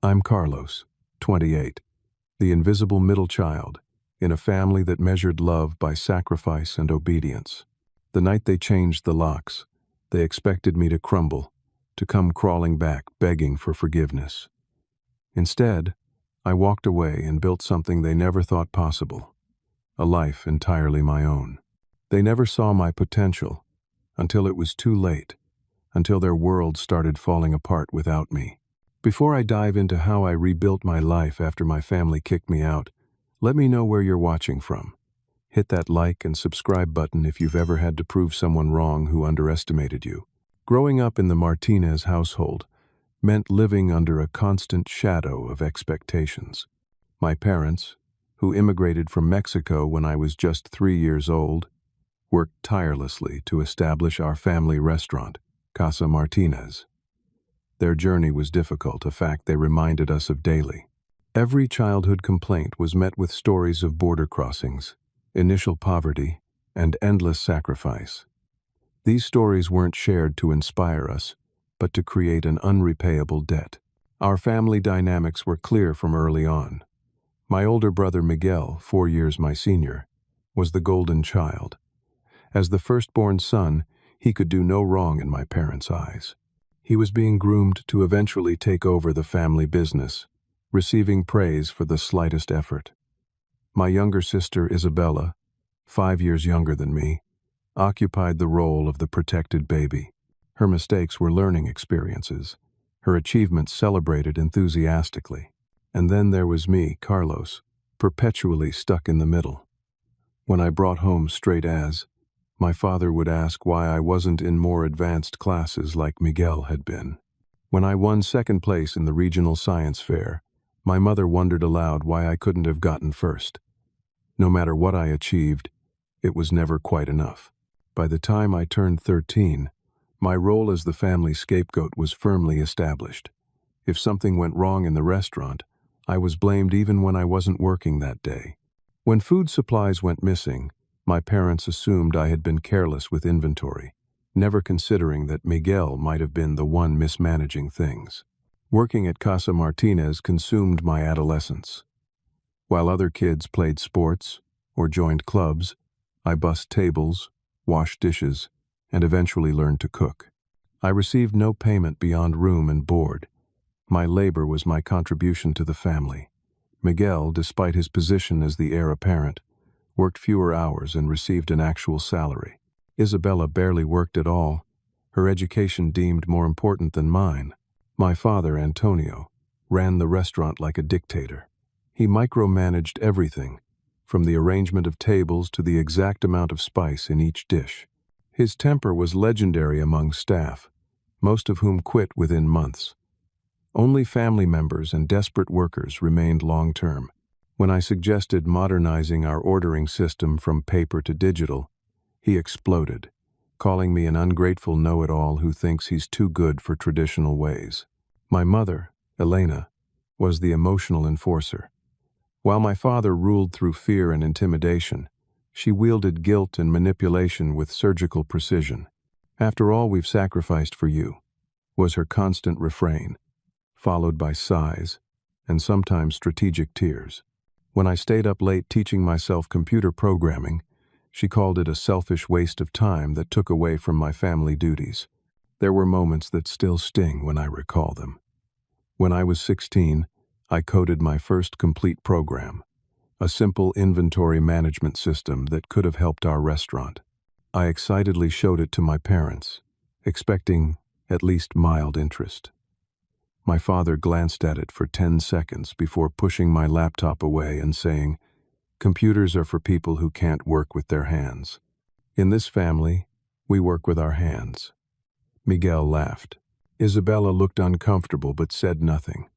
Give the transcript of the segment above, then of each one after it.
I'm Carlos, 28, the invisible middle child, in a family that measured love by sacrifice and obedience. The night they changed the locks, they expected me to crumble, to come crawling back, begging for forgiveness. Instead, I walked away and built something they never thought possible, a life entirely my own. They never saw my potential, until it was too late, until their world started falling apart without me. Before I dive into how I rebuilt my life after my family kicked me out, let me know where you're watching from. Hit that like and subscribe button if you've ever had to prove someone wrong who underestimated you. Growing up in the Martinez household meant living under a constant shadow of expectations. My parents, who immigrated from Mexico when I was just 3 years old, worked tirelessly to establish our family restaurant, Casa Martinez. Their journey was difficult, a fact they reminded us of daily. Every childhood complaint was met with stories of border crossings, initial poverty, and endless sacrifice. These stories weren't shared to inspire us, but to create an unrepayable debt. Our family dynamics were clear from early on. My older brother Miguel, 4 years my senior, was the golden child. As the firstborn son, he could do no wrong in my parents' eyes. He was being groomed to eventually take over the family business, receiving praise for the slightest effort. My younger sister Isabella, 5 years younger than me, occupied the role of the protected baby. Her mistakes were learning experiences, her achievements celebrated enthusiastically. And then there was me, Carlos, perpetually stuck in the middle. When I brought home straight A's, my father would ask why I wasn't in more advanced classes like Miguel had been. When I won second place in the regional science fair, my mother wondered aloud why I couldn't have gotten first. No matter what I achieved, it was never quite enough. By the time I turned 13, my role as the family scapegoat was firmly established. If something went wrong in the restaurant, I was blamed even when I wasn't working that day. When food supplies went missing, my parents assumed I had been careless with inventory, never considering that Miguel might have been the one mismanaging things. Working at Casa Martinez consumed my adolescence. While other kids played sports or joined clubs, I bussed tables, washed dishes, and eventually learned to cook. I received no payment beyond room and board. My labor was my contribution to the family. Miguel, despite his position as the heir apparent, worked fewer hours and received an actual salary. Isabella barely worked at all, her education deemed more important than mine. My father, Antonio, ran the restaurant like a dictator. He micromanaged everything, from the arrangement of tables to the exact amount of spice in each dish. His temper was legendary among staff, most of whom quit within months. Only family members and desperate workers remained long-term. When I suggested modernizing our ordering system from paper to digital, he exploded, calling me an ungrateful know-it-all who thinks he's too good for traditional ways. My mother, Elena, was the emotional enforcer. While my father ruled through fear and intimidation, she wielded guilt and manipulation with surgical precision. "After all we've sacrificed for you," was her constant refrain, followed by sighs and sometimes strategic tears. When I stayed up late teaching myself computer programming, she called it a selfish waste of time that took away from my family duties. There were moments that still sting when I recall them. When I was 16, I coded my first complete program, a simple inventory management system that could have helped our restaurant. I excitedly showed it to my parents, expecting at least mild interest. My father glanced at it for 10 seconds before pushing my laptop away and saying, "Computers are for people who can't work with their hands. In this family, we work with our hands." Miguel laughed. Isabella looked uncomfortable but said nothing.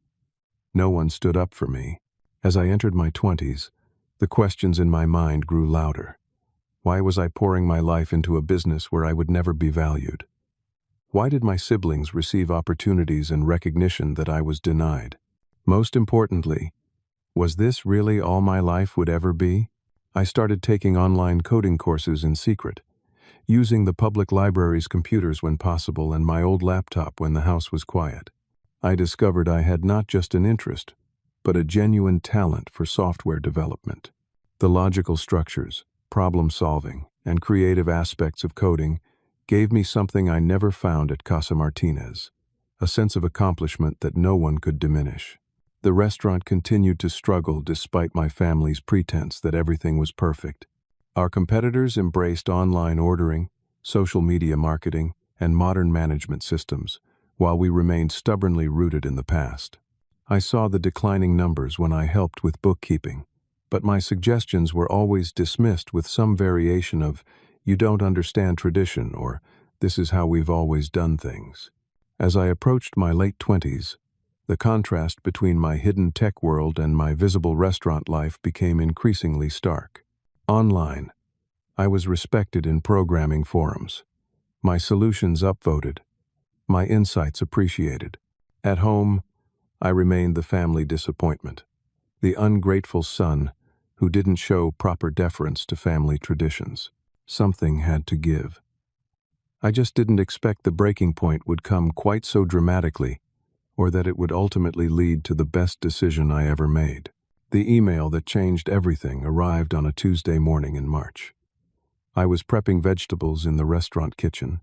No one stood up for me. As I entered my 20s, the questions in my mind grew louder. Why was I pouring my life into a business where I would never be valued? Why did my siblings receive opportunities and recognition that I was denied? Most importantly, was this really all my life would ever be? I started taking online coding courses in secret, using the public library's computers when possible and my old laptop when the house was quiet. I discovered I had not just an interest, but a genuine talent for software development. The logical structures, problem solving, and creative aspects of coding gave me something I never found at Casa Martinez, a sense of accomplishment that no one could diminish. The restaurant continued to struggle despite my family's pretense that everything was perfect. Our competitors embraced online ordering, social media marketing, and modern management systems, while we remained stubbornly rooted in the past. I saw the declining numbers when I helped with bookkeeping, but my suggestions were always dismissed with some variation of, "You don't understand tradition," or "This is how we've always done things." As I approached my late 20s, the contrast between my hidden tech world and my visible restaurant life became increasingly stark. Online, I was respected in programming forums, my solutions upvoted, my insights appreciated. At home, I remained the family disappointment, the ungrateful son who didn't show proper deference to family traditions. Something had to give. I just didn't expect the breaking point would come quite so dramatically, or that it would ultimately lead to the best decision I ever made. The email that changed everything arrived on a Tuesday morning in March. I was prepping vegetables in the restaurant kitchen,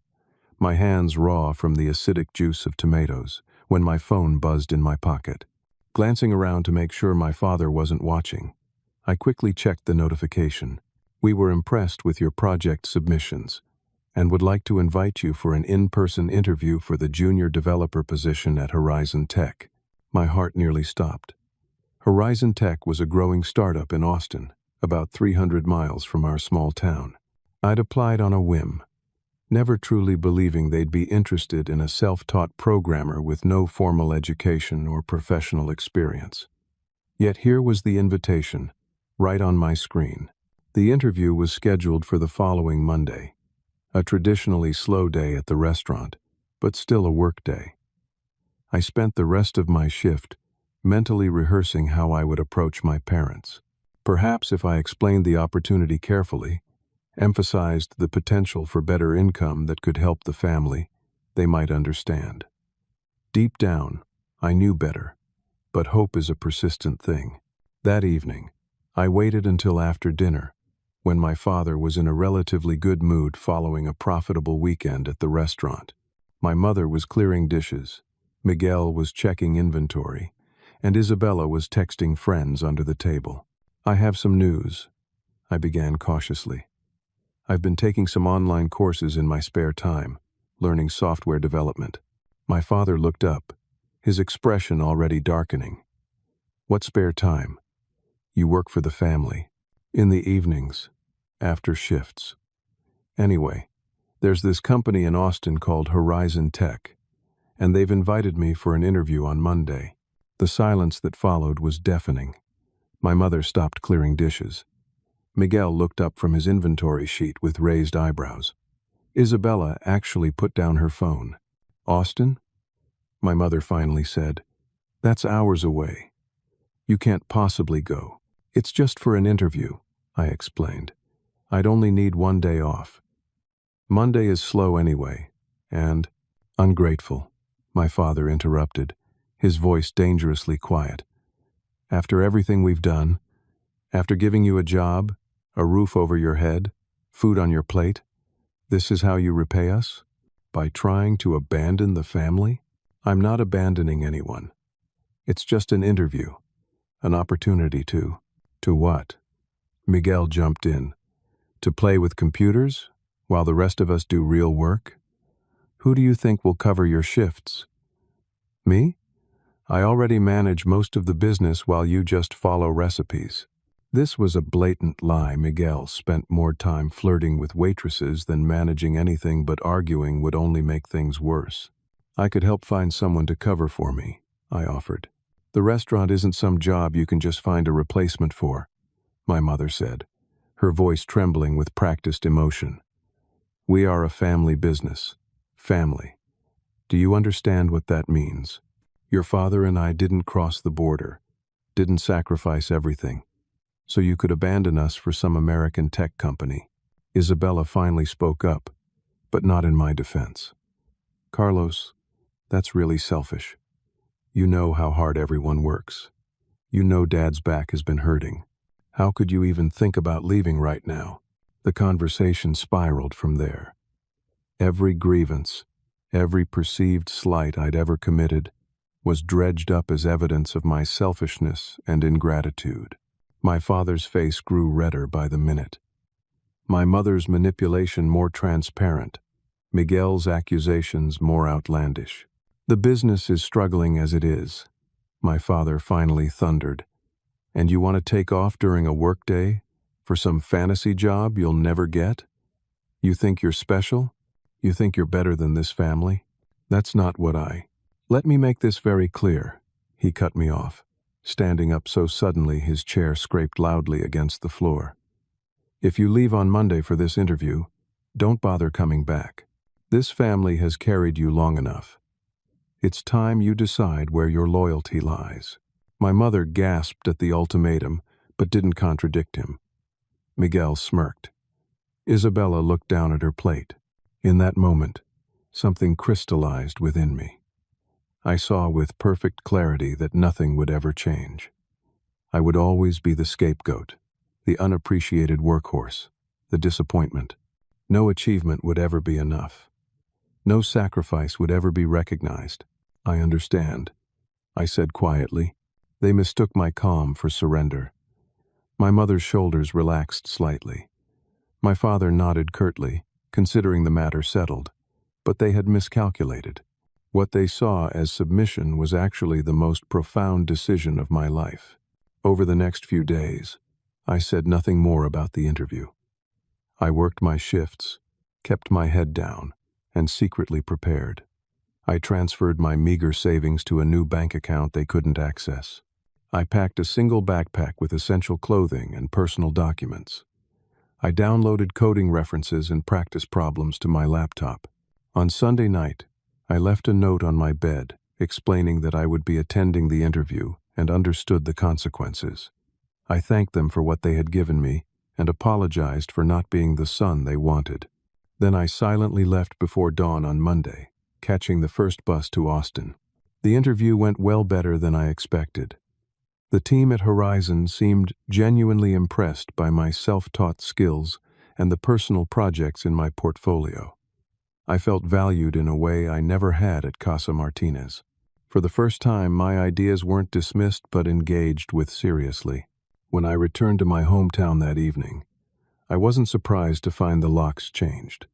my hands raw from the acidic juice of tomatoes, when my phone buzzed in my pocket. Glancing around to make sure my father wasn't watching, I quickly checked the notification. "We were impressed with your project submissions and would like to invite you for an in-person interview for the junior developer position at Horizon Tech." My heart nearly stopped. Horizon Tech was a growing startup in Austin, about 300 miles from our small town. I'd applied on a whim, never truly believing they'd be interested in a self-taught programmer with no formal education or professional experience. Yet here was the invitation, right on my screen. The interview was scheduled for the following Monday, a traditionally slow day at the restaurant, but still a work day. I spent the rest of my shift mentally rehearsing how I would approach my parents. Perhaps if I explained the opportunity carefully, emphasized the potential for better income that could help the family, they might understand. Deep down, I knew better, but hope is a persistent thing. That evening, I waited until after dinner, when my father was in a relatively good mood following a profitable weekend at the restaurant. My mother was clearing dishes, Miguel was checking inventory, and Isabella was texting friends under the table. "I have some news," I began cautiously. "I've been taking some online courses in my spare time, learning software development." My father looked up, his expression already darkening. "What spare time? You work for the family." "In the evenings, after shifts. Anyway, there's this company in Austin called Horizon Tech, and they've invited me for an interview on Monday." The silence that followed was deafening. My mother stopped clearing dishes. Miguel looked up from his inventory sheet with raised eyebrows. Isabella actually put down her phone. "Austin?" My mother finally said. "That's hours away. You can't possibly go." "It's just for an interview," I explained. "I'd only need one day off. Monday is slow anyway, and—" "Ungrateful," my father interrupted, his voice dangerously quiet. "After everything we've done, after giving you a job, a roof over your head, food on your plate, this is how you repay us? By trying to abandon the family?" "I'm not abandoning anyone. It's just an interview, an opportunity to—" "To what?" Miguel jumped in. "To play with computers, while the rest of us do real work? Who do you think will cover your shifts?" "Me? I already manage most of the business while you just follow recipes." This was a blatant lie. Miguel spent more time flirting with waitresses than managing anything, but arguing would only make things worse. "I could help find someone to cover for me," I offered. "The restaurant isn't some job you can just find a replacement for," my mother said, her voice trembling with practiced emotion. "We are a family business. Family. Do you understand what that means? Your father and I didn't cross the border, didn't sacrifice everything, so you could abandon us for some American tech company." Isabella finally spoke up, but not in my defense. "Carlos, that's really selfish. You know how hard everyone works. You know Dad's back has been hurting. How could you even think about leaving right now?" The conversation spiraled from there. Every grievance, every perceived slight I'd ever committed, was dredged up as evidence of my selfishness and ingratitude. My father's face grew redder by the minute. My mother's manipulation more transparent. Miguel's accusations more outlandish. "The business is struggling as it is," my father finally thundered. "And you want to take off during a workday for some fantasy job you'll never get? You think you're special? You think you're better than this family? That's not what I—" "Let me make this very clear," he cut me off, standing up so suddenly his chair scraped loudly against the floor. "If you leave on Monday for this interview, don't bother coming back. This family has carried you long enough. It's time you decide where your loyalty lies." My mother gasped at the ultimatum, but didn't contradict him. Miguel smirked. Isabella looked down at her plate. In that moment, something crystallized within me. I saw with perfect clarity that nothing would ever change. I would always be the scapegoat, the unappreciated workhorse, the disappointment. No achievement would ever be enough. No sacrifice would ever be recognized. "I understand," I said quietly. They mistook my calm for surrender. My mother's shoulders relaxed slightly. My father nodded curtly, considering the matter settled, but they had miscalculated. What they saw as submission was actually the most profound decision of my life. Over the next few days, I said nothing more about the interview. I worked my shifts, kept my head down, and secretly prepared. I transferred my meager savings to a new bank account they couldn't access. I packed a single backpack with essential clothing and personal documents. I downloaded coding references and practice problems to my laptop. On Sunday night, I left a note on my bed explaining that I would be attending the interview and understood the consequences. I thanked them for what they had given me and apologized for not being the son they wanted. Then I silently left before dawn on Monday, catching the first bus to Austin. The interview went well better than I expected. The team at Horizon seemed genuinely impressed by my self-taught skills and the personal projects in my portfolio. I felt valued in a way I never had at Casa Martinez. For the first time, my ideas weren't dismissed but engaged with seriously. When I returned to my hometown that evening, I wasn't surprised to find the locks changed.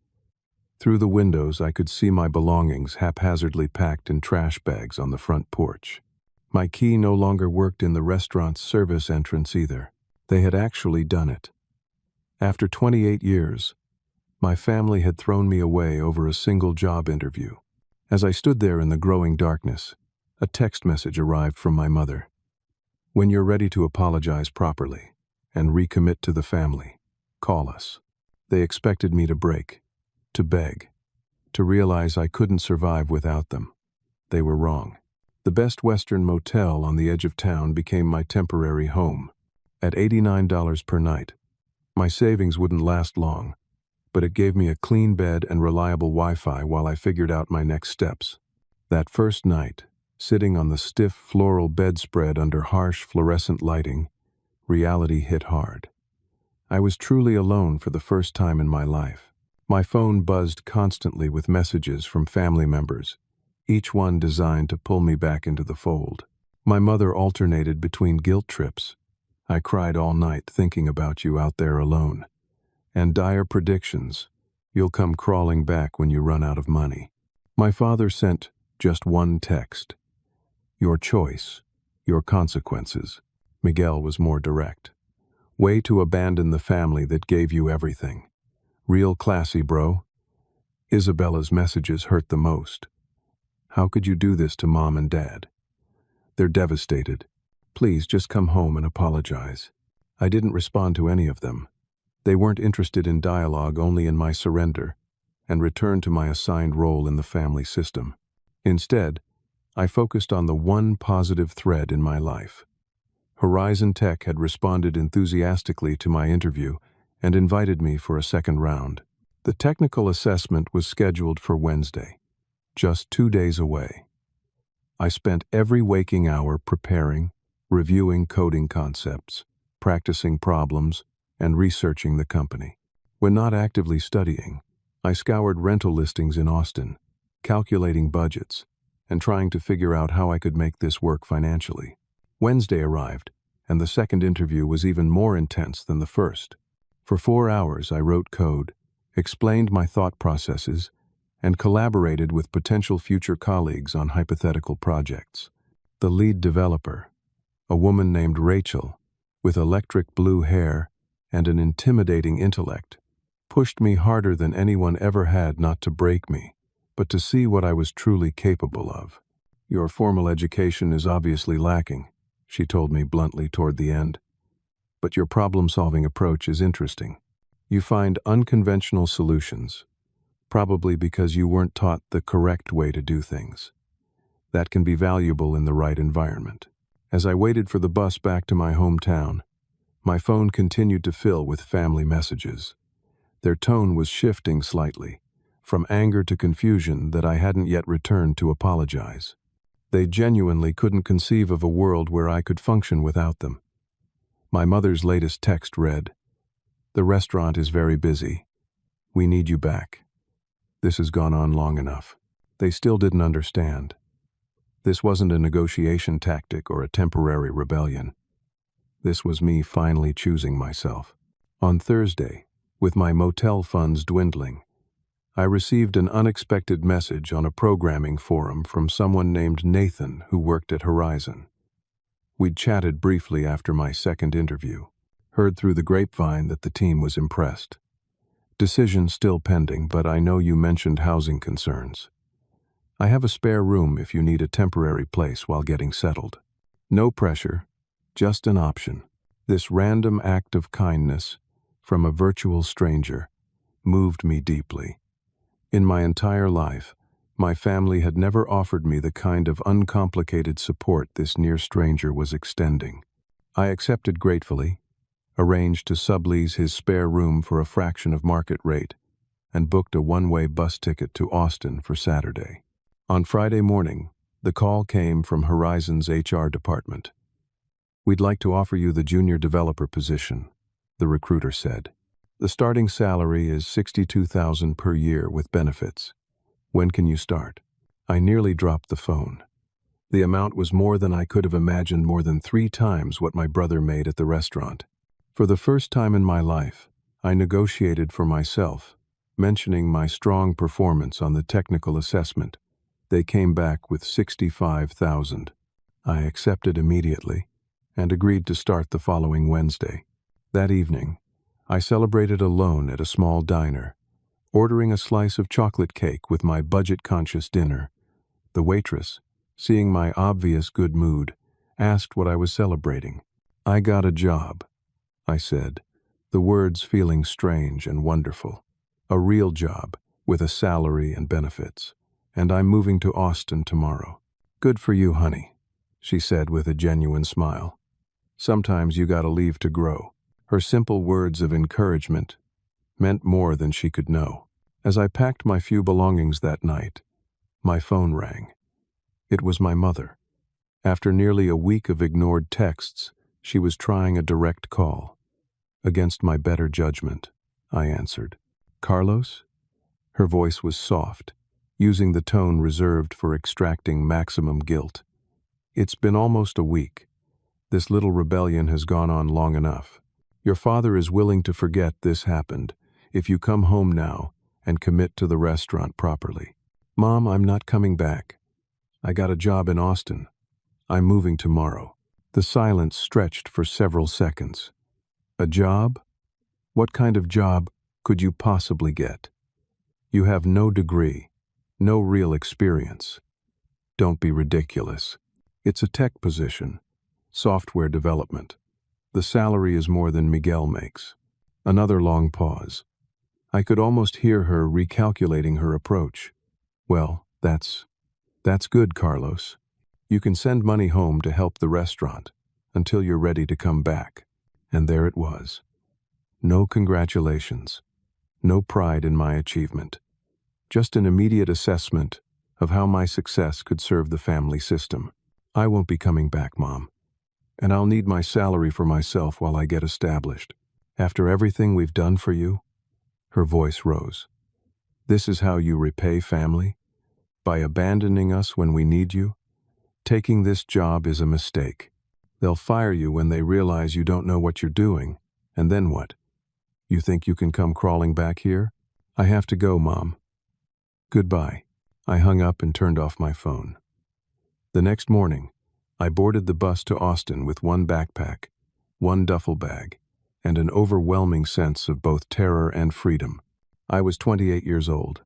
Through the windows, I could see my belongings haphazardly packed in trash bags on the front porch. My key no longer worked in the restaurant's service entrance either. They had actually done it. After 28 years, my family had thrown me away over a single job interview. As I stood there in the growing darkness, a text message arrived from my mother. "When you're ready to apologize properly and recommit to the family, call us." They expected me to break, to beg, to realize I couldn't survive without them. They were wrong. The Best Western Motel on the edge of town became my temporary home. At $89 per night, my savings wouldn't last long, but it gave me a clean bed and reliable Wi-Fi while I figured out my next steps. That first night, sitting on the stiff floral bedspread under harsh fluorescent lighting, reality hit hard. I was truly alone for the first time in my life. My phone buzzed constantly with messages from family members, each one designed to pull me back into the fold. My mother alternated between guilt trips. "I cried all night thinking about you out there alone," and dire predictions. "You'll come crawling back when you run out of money." My father sent just one text. "Your choice, your consequences." Miguel was more direct. "Way to abandon the family that gave you everything. Real classy, bro." Isabella's messages hurt the most. "How could you do this to Mom and Dad? They're devastated. Please just come home and apologize." I didn't respond to any of them. They weren't interested in dialogue, only in my surrender, and returned to my assigned role in the family system. Instead, I focused on the one positive thread in my life. Horizon Tech had responded enthusiastically to my interview and invited me for a second round. The technical assessment was scheduled for Wednesday, just 2 days away. I spent every waking hour preparing, reviewing coding concepts, practicing problems, and researching the company. When not actively studying, I scoured rental listings in Austin, calculating budgets, and trying to figure out how I could make this work financially. Wednesday arrived, and the second interview was even more intense than the first. For 4 hours, I wrote code, explained my thought processes, and collaborated with potential future colleagues on hypothetical projects. The lead developer, a woman named Rachel, with electric blue hair and an intimidating intellect, pushed me harder than anyone ever had, not to break me, but to see what I was truly capable of. "Your formal education is obviously lacking," she told me bluntly toward the end. "But your problem-solving approach is interesting. You find unconventional solutions, probably because you weren't taught the correct way to do things. That can be valuable in the right environment." As I waited for the bus back to my hometown, my phone continued to fill with family messages. Their tone was shifting slightly, from anger to confusion that I hadn't yet returned to apologize. They genuinely couldn't conceive of a world where I could function without them. My mother's latest text read, "The restaurant is very busy. We need you back. This has gone on long enough." They still didn't understand. This wasn't a negotiation tactic or a temporary rebellion. This was me finally choosing myself. On Thursday, with my motel funds dwindling, I received an unexpected message on a programming forum from someone named Nathan who worked at Horizon. We'd chatted briefly after my second interview, heard through the grapevine that the team was impressed. "Decision still pending, but I know you mentioned housing concerns. I have a spare room if you need a temporary place while getting settled. No pressure, just an option." This random act of kindness from a virtual stranger moved me deeply. In my entire life, my family had never offered me the kind of uncomplicated support this near stranger was extending. I accepted gratefully, arranged to sublease his spare room for a fraction of market rate, and booked a one-way bus ticket to Austin for Saturday. On Friday morning, the call came from Horizon's HR department. "We'd like to offer you the junior developer position," the recruiter said. "The starting salary is $62,000 per year with benefits. When can you start?" I nearly dropped the phone. The amount was more than I could have imagined, more than 3 times what my brother made at the restaurant. For the first time in my life, I negotiated for myself, mentioning my strong performance on the technical assessment. They came back with $65,000. I accepted immediately and agreed to start the following Wednesday. That evening, I celebrated alone at a small diner, ordering a slice of chocolate cake with my budget-conscious dinner. The waitress, seeing my obvious good mood, asked what I was celebrating. "I got a job," I said, the words feeling strange and wonderful. "A real job, with a salary and benefits. And I'm moving to Austin tomorrow." "Good for you, honey," she said with a genuine smile. "Sometimes you gotta leave to grow." Her simple words of encouragement meant more than she could know. As I packed my few belongings that night, my phone rang. It was my mother. After nearly a week of ignored texts, she was trying a direct call. Against my better judgment, I answered. "Carlos?" Her voice was soft, using the tone reserved for extracting maximum guilt. "It's been almost a week. This little rebellion has gone on long enough. Your father is willing to forget this happened if you come home now and commit to the restaurant properly." "Mom, I'm not coming back. I got a job in Austin. I'm moving tomorrow." The silence stretched for several seconds. "A job? What kind of job could you possibly get? You have no degree, no real experience." "Don't be ridiculous. It's a tech position, software development. The salary is more than Miguel makes." Another long pause. I could almost hear her recalculating her approach. "Well, that's good, Carlos. You can send money home to help the restaurant until you're ready to come back." And there it was. No congratulations, no pride in my achievement, just an immediate assessment of how my success could serve the family system. "I won't be coming back, Mom, and I'll need my salary for myself while I get established. After everything we've done for you?" Her voice rose. "This is how you repay family? By abandoning us when we need you? Taking this job is a mistake. They'll fire you when they realize you don't know what you're doing, and then what? You think you can come crawling back here? I have to go, Mom. Goodbye." I hung up and turned off my phone. The next morning, I boarded the bus to Austin with one backpack, one duffel bag, and an overwhelming sense of both terror and freedom. I was 28 years old,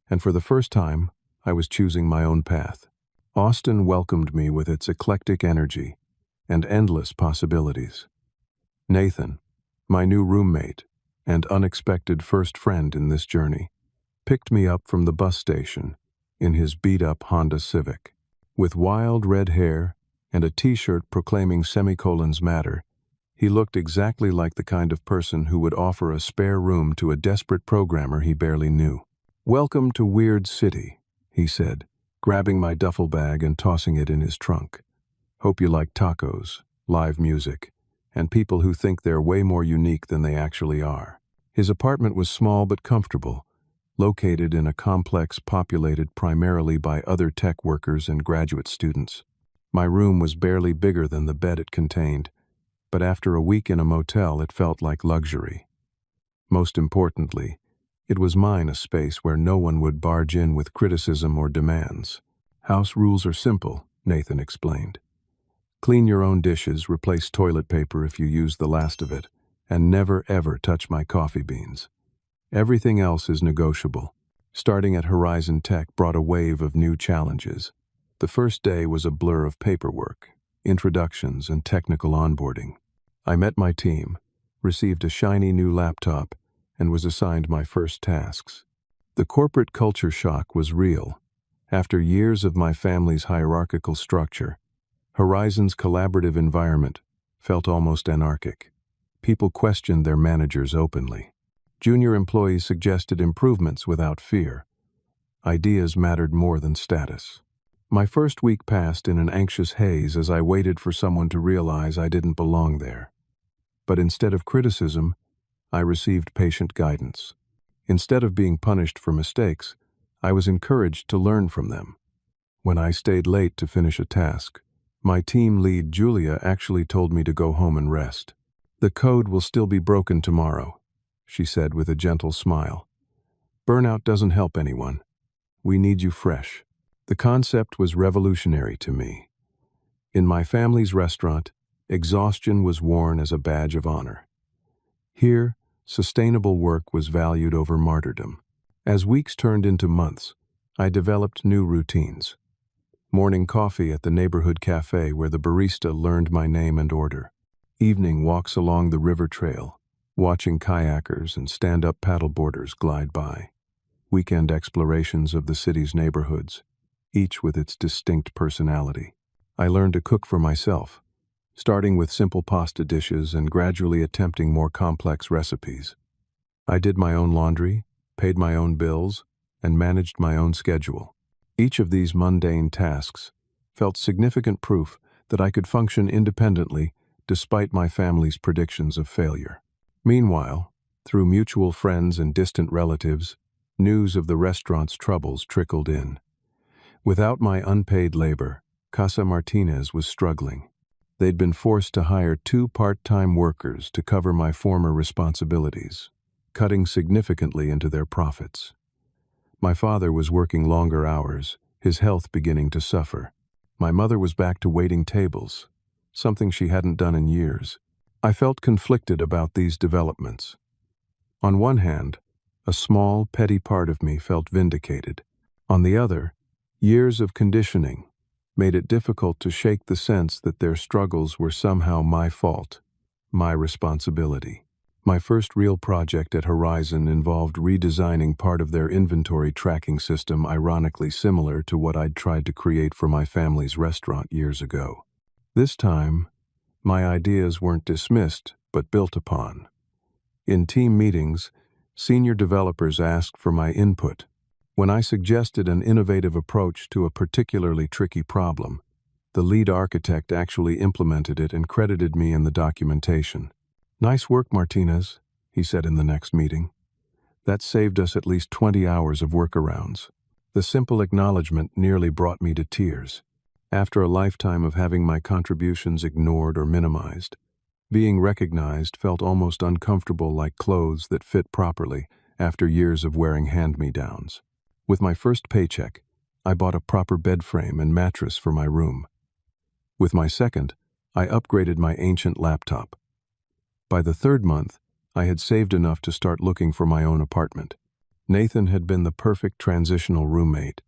and for the first time, I was choosing my own path. Austin welcomed me with its eclectic energy and endless possibilities. Nathan, my new roommate and unexpected first friend in this journey, picked me up from the bus station in his beat-up Honda Civic. With wild red hair and a t-shirt proclaiming semicolons matter, he looked exactly like the kind of person who would offer a spare room to a desperate programmer he barely knew. "Welcome to Weird City," he said, grabbing my duffel bag and tossing it in his trunk. "Hope you like tacos, live music, and people who think they're way more unique than they actually are." His apartment was small but comfortable, located in a complex populated primarily by other tech workers and graduate students. My room was barely bigger than the bed it contained, but after a week in a motel it felt like luxury. Most importantly, it was mine, a space where no one would barge in with criticism or demands. "House rules are simple," Nathan explained. "Clean your own dishes, replace toilet paper if you use the last of it, and never ever touch my coffee beans. Everything else is negotiable." Starting at Horizon Tech brought a wave of new challenges. The first day was a blur of paperwork, introductions, and technical onboarding. I met my team, received a shiny new laptop, and was assigned my first tasks. The corporate culture shock was real. After years of my family's hierarchical structure, Horizon's collaborative environment felt almost anarchic. People questioned their managers openly. Junior employees suggested improvements without fear. Ideas mattered more than status. My first week passed in an anxious haze as I waited for someone to realize I didn't belong there. But instead of criticism, I received patient guidance. Instead of being punished for mistakes, I was encouraged to learn from them. When I stayed late to finish a task, my team lead Julia actually told me to go home and rest. "The code will still be broken tomorrow," she said with a gentle smile. "Burnout doesn't help anyone. We need you fresh." The concept was revolutionary to me. In my family's restaurant, exhaustion was worn as a badge of honor. Here, sustainable work was valued over martyrdom. As weeks turned into months, I developed new routines. Morning coffee at the neighborhood cafe where the barista learned my name and order. Evening walks along the river trail, watching kayakers and stand-up paddleboarders glide by. Weekend explorations of the city's neighborhoods, each with its distinct personality. I learned to cook for myself, starting with simple pasta dishes and gradually attempting more complex recipes. I did my own laundry, paid my own bills, and managed my own schedule. Each of these mundane tasks felt significant proof that I could function independently despite my family's predictions of failure. Meanwhile, through mutual friends and distant relatives, news of the restaurant's troubles trickled in. Without my unpaid labor, Casa Martinez was struggling. They'd been forced to hire 2 part-time workers to cover my former responsibilities, cutting significantly into their profits. My father was working longer hours, his health beginning to suffer. My mother was back to waiting tables, something she hadn't done in years. I felt conflicted about these developments. On one hand, a small, petty part of me felt vindicated. On the other, years of conditioning made it difficult to shake the sense that their struggles were somehow my fault, my responsibility. My first real project at Horizon involved redesigning part of their inventory tracking system, ironically similar to what I'd tried to create for my family's restaurant years ago. This time, my ideas weren't dismissed, but built upon. In team meetings, senior developers asked for my input, When I suggested an innovative approach to a particularly tricky problem, the lead architect actually implemented it and credited me in the documentation. "Nice work, Martinez," he said in the next meeting. "That saved us at least 20 hours of workarounds." The simple acknowledgement nearly brought me to tears. After a lifetime of having my contributions ignored or minimized, being recognized felt almost uncomfortable, like clothes that fit properly after years of wearing hand-me-downs. With my first paycheck, I bought a proper bed frame and mattress for my room. With my second, I upgraded my ancient laptop. By the third month, I had saved enough to start looking for my own apartment. Nathan had been the perfect transitional roommate,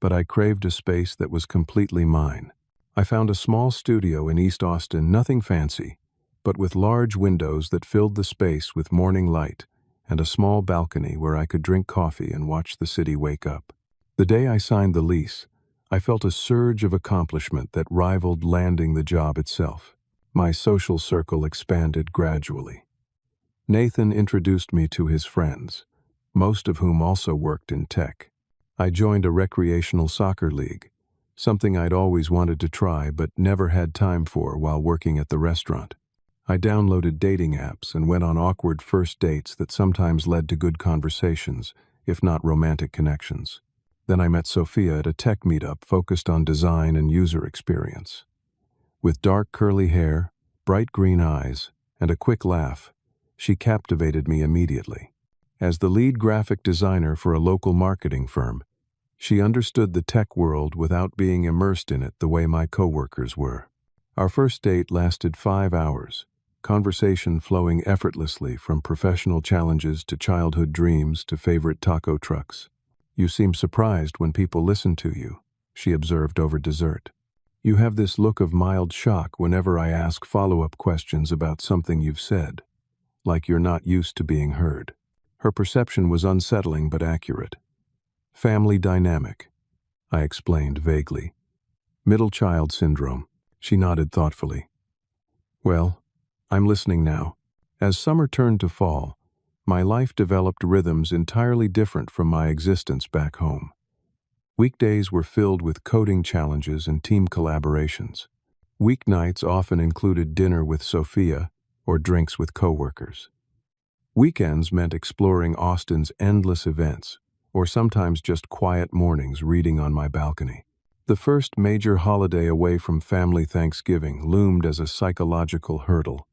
but I craved a space that was completely mine. I found a small studio in East Austin, nothing fancy, but with large windows that filled the space with morning light and a small balcony where I could drink coffee and watch the city wake up. The day I signed the lease, I felt a surge of accomplishment that rivaled landing the job itself. My social circle expanded gradually. Nathan introduced me to his friends, most of whom also worked in tech. I joined a recreational soccer league, something I'd always wanted to try but never had time for while working at the restaurant. I downloaded dating apps and went on awkward first dates that sometimes led to good conversations, if not romantic connections. Then I met Sophia at a tech meetup focused on design and user experience. With dark curly hair, bright green eyes, and a quick laugh, she captivated me immediately. As the lead graphic designer for a local marketing firm, she understood the tech world without being immersed in it the way my coworkers were. Our first date lasted 5 hours, conversation flowing effortlessly from professional challenges to childhood dreams to favorite taco trucks. "You seem surprised when people listen to you," she observed over dessert. "You have this look of mild shock whenever I ask follow-up questions about something you've said, like you're not used to being heard." Her perception was unsettling but accurate. "Family dynamic," I explained vaguely. "Middle child syndrome." She nodded thoughtfully. "Well, I'm listening now." As summer turned to fall, my life developed rhythms entirely different from my existence back home. Weekdays were filled with coding challenges and team collaborations. Weeknights often included dinner with Sophia or drinks with coworkers. Weekends meant exploring Austin's endless events, or sometimes just quiet mornings reading on my balcony. The first major holiday away from family, Thanksgiving, loomed as a psychological hurdle.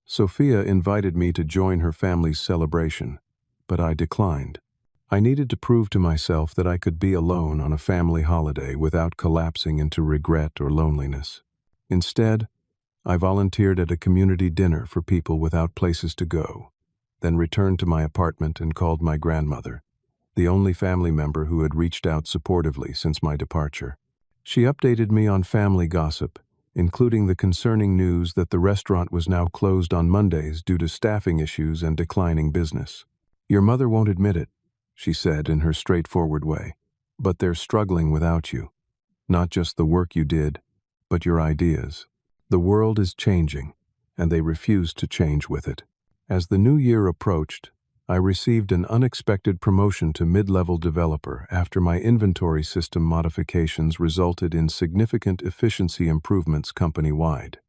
Sophia invited me to join her family's celebration, but I declined. I needed to prove to myself that I could be alone on a family holiday without collapsing into regret or loneliness. Instead, I volunteered at a community dinner for people without places to go, then returned to my apartment and called my grandmother, the only family member who had reached out supportively since my departure. She updated me on family gossip, including the concerning news that the restaurant was now closed on Mondays due to staffing issues and declining business. "Your mother won't admit it," she said in her straightforward way, "but they're struggling without you. Not just the work you did, but your ideas. The world is changing, and they refuse to change with it." As the new year approached, I received an unexpected promotion to mid-level developer after my inventory system modifications resulted in significant efficiency improvements company-wide.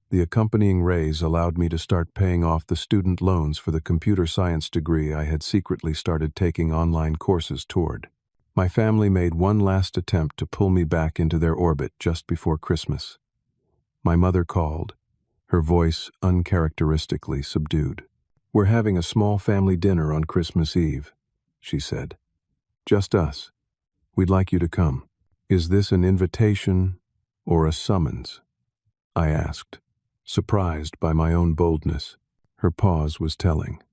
The accompanying raise allowed me to start paying off the student loans for the computer science degree I had secretly started taking online courses toward. My family made one last attempt to pull me back into their orbit just before Christmas. My mother called, her voice uncharacteristically subdued. "We're having a small family dinner on Christmas Eve," she said. "Just us. We'd like you to come." "Is this an invitation or a summons?" I asked, surprised by my own boldness. Her pause was telling.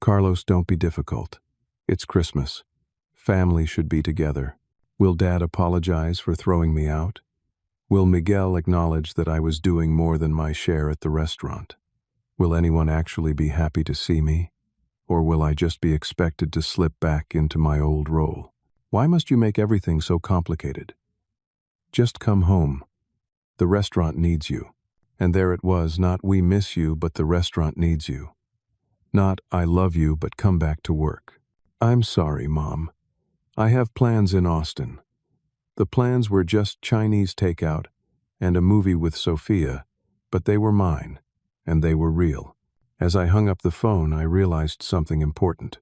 "Carlos, don't be difficult. It's Christmas. Family should be together. Will Dad apologize for throwing me out? Will Miguel acknowledge that I was doing more than my share at the restaurant? Will anyone actually be happy to see me? Or will I just be expected to slip back into my old role? Why must you make everything so complicated? Just come home. The restaurant needs you." And there it was, not "we miss you, but the restaurant needs you." Not "I love you, but come back to work." "I'm sorry, Mom. I have plans in Austin. The plans were just Chinese takeout and a movie with Sophia, but they were mine, and they were real. As I hung up the phone, I realized something important.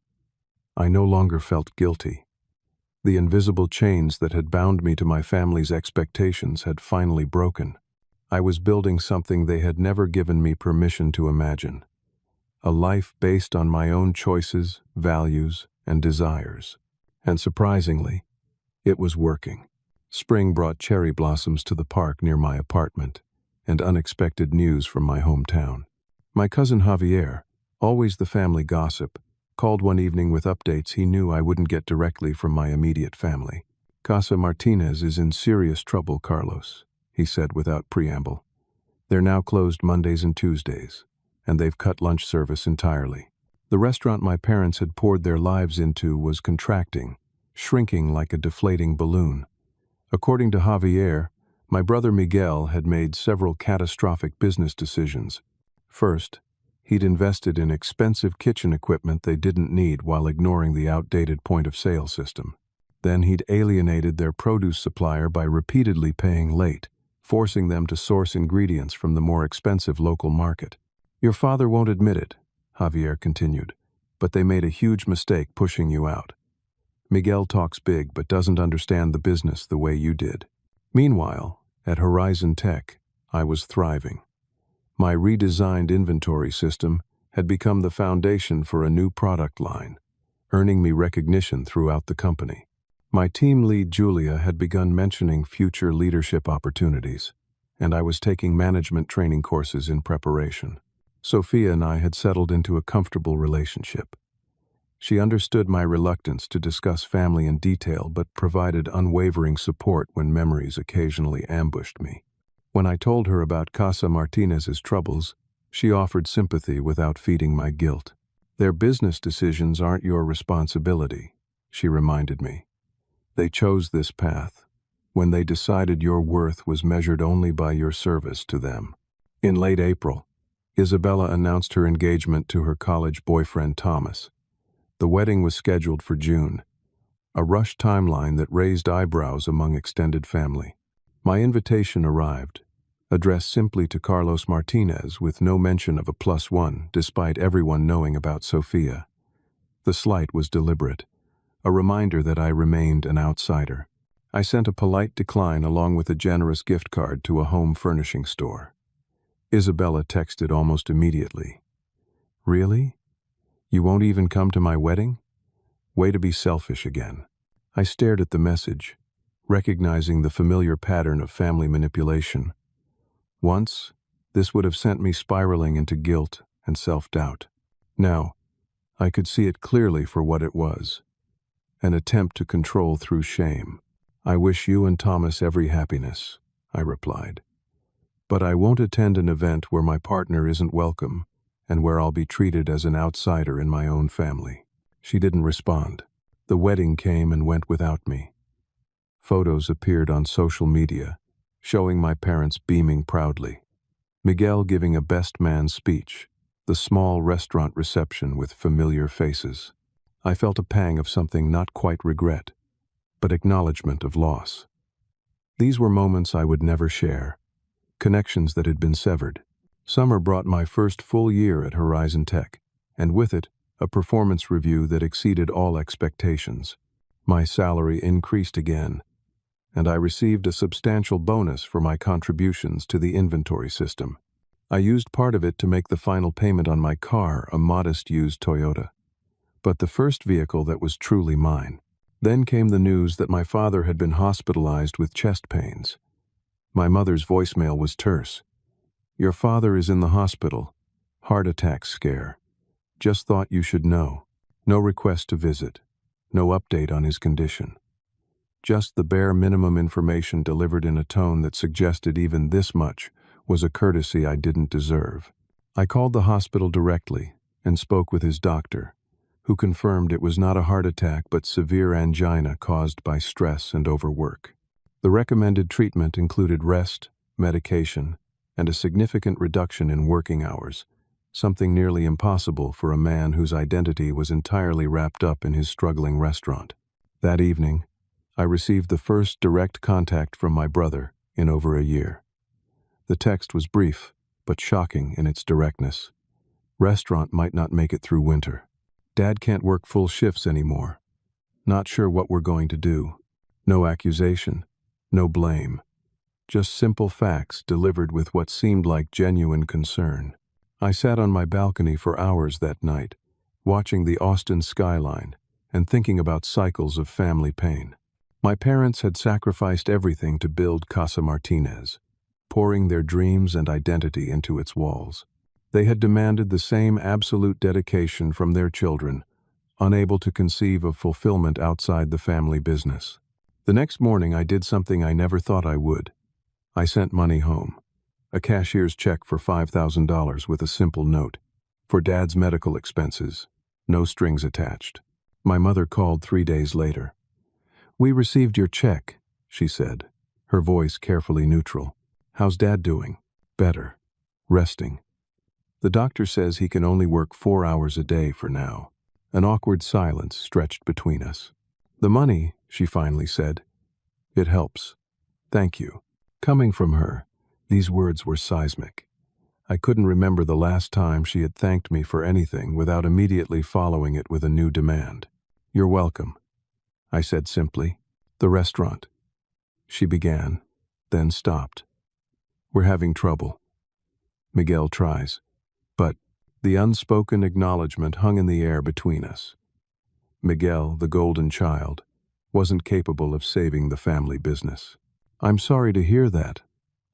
I no longer felt guilty. The invisible chains that had bound me to my family's expectations had finally broken. I was building something they had never given me permission to imagine. A life based on my own choices, values, and desires. And surprisingly, it was working. Spring brought cherry blossoms to the park near my apartment, and unexpected news from my hometown. My cousin Javier, always the family gossip, called one evening with updates he knew I wouldn't get directly from my immediate family. Casa Martinez is in serious trouble, Carlos, he said without preamble. They're now closed Mondays and Tuesdays, and they've cut lunch service entirely. The restaurant my parents had poured their lives into was contracting, shrinking like a deflating balloon. According to Javier, my brother Miguel had made several catastrophic business decisions. First, he'd invested in expensive kitchen equipment they didn't need while ignoring the outdated point-of-sale system. Then he'd alienated their produce supplier by repeatedly paying late, forcing them to source ingredients from the more expensive local market. Your father won't admit it, Javier continued, but they made a huge mistake pushing you out. Miguel talks big but doesn't understand the business the way you did. Meanwhile, at Horizon Tech, I was thriving. My redesigned inventory system had become the foundation for a new product line, earning me recognition throughout the company. My team lead, Julia, had begun mentioning future leadership opportunities, and I was taking management training courses in preparation. Sophia and I had settled into a comfortable relationship. She understood my reluctance to discuss family in detail but provided unwavering support when memories occasionally ambushed me. When I told her about Casa Martinez's troubles, she offered sympathy without feeding my guilt. Their business decisions aren't your responsibility, she reminded me. They chose this path when they decided your worth was measured only by your service to them. In late April, Isabella announced her engagement to her college boyfriend Thomas. The wedding was scheduled for June, a rushed timeline that raised eyebrows among extended family. My invitation arrived, addressed simply to Carlos Martinez with no mention of a +1 despite everyone knowing about Sophia. The slight was deliberate, a reminder that I remained an outsider. I sent a polite decline along with a generous gift card to a home furnishing store. Isabella texted almost immediately. Really? You won't even come to my wedding? Way to be selfish again. I stared at the message, recognizing the familiar pattern of family manipulation. Once, this would have sent me spiraling into guilt and self-doubt. Now, I could see it clearly for what it was. An attempt to control through shame. I wish you and Thomas every happiness, I replied. But I won't attend an event where my partner isn't welcome and where I'll be treated as an outsider in my own family. She didn't respond. The wedding came and went without me. Photos appeared on social media, showing my parents beaming proudly. Miguel giving a best man speech, the small restaurant reception with familiar faces. I felt a pang of something not quite regret, but acknowledgement of loss. These were moments I would never share, connections that had been severed. Summer brought my first full year at Horizon Tech, and with it, a performance review that exceeded all expectations. My salary increased again, and I received a substantial bonus for my contributions to the inventory system. I used part of it to make the final payment on my car, a modest used Toyota. But the first vehicle that was truly mine. Then came the news that my father had been hospitalized with chest pains. My mother's voicemail was terse. Your father is in the hospital. Heart attack scare. Just thought you should know. No request to visit. No update on his condition. Just the bare minimum information delivered in a tone that suggested even this much was a courtesy I didn't deserve. I called the hospital directly and spoke with his doctor, who confirmed it was not a heart attack but severe angina caused by stress and overwork. The recommended treatment included rest, medication, and a significant reduction in working hours, something nearly impossible for a man whose identity was entirely wrapped up in his struggling restaurant. That evening, I received the first direct contact from my brother in over a year. The text was brief, but shocking in its directness. Restaurant might not make it through winter. Dad can't work full shifts anymore. Not sure what we're going to do. No accusation, no blame. Just simple facts delivered with what seemed like genuine concern. I sat on my balcony for hours that night, watching the Austin skyline and thinking about cycles of family pain. My parents had sacrificed everything to build Casa Martinez, pouring their dreams and identity into its walls. They had demanded the same absolute dedication from their children, unable to conceive of fulfillment outside the family business. The next morning I did something I never thought I would. I sent money home. A cashier's check for $5,000 with a simple note. For Dad's medical expenses. No strings attached. My mother called 3 days later. "We received your check," she said, her voice carefully neutral. "How's Dad doing?" "Better. Resting. The doctor says he can only work 4 hours a day for now." An awkward silence stretched between us. "The money," she finally said. "It helps. Thank you." Coming from her, these words were seismic. I couldn't remember the last time she had thanked me for anything without immediately following it with a new demand. "You're welcome," I said simply. "The restaurant," she began, then stopped. "We're having trouble. Miguel tries." But the unspoken acknowledgement hung in the air between us. Miguel, the golden child, wasn't capable of saving the family business. "I'm sorry to hear that,"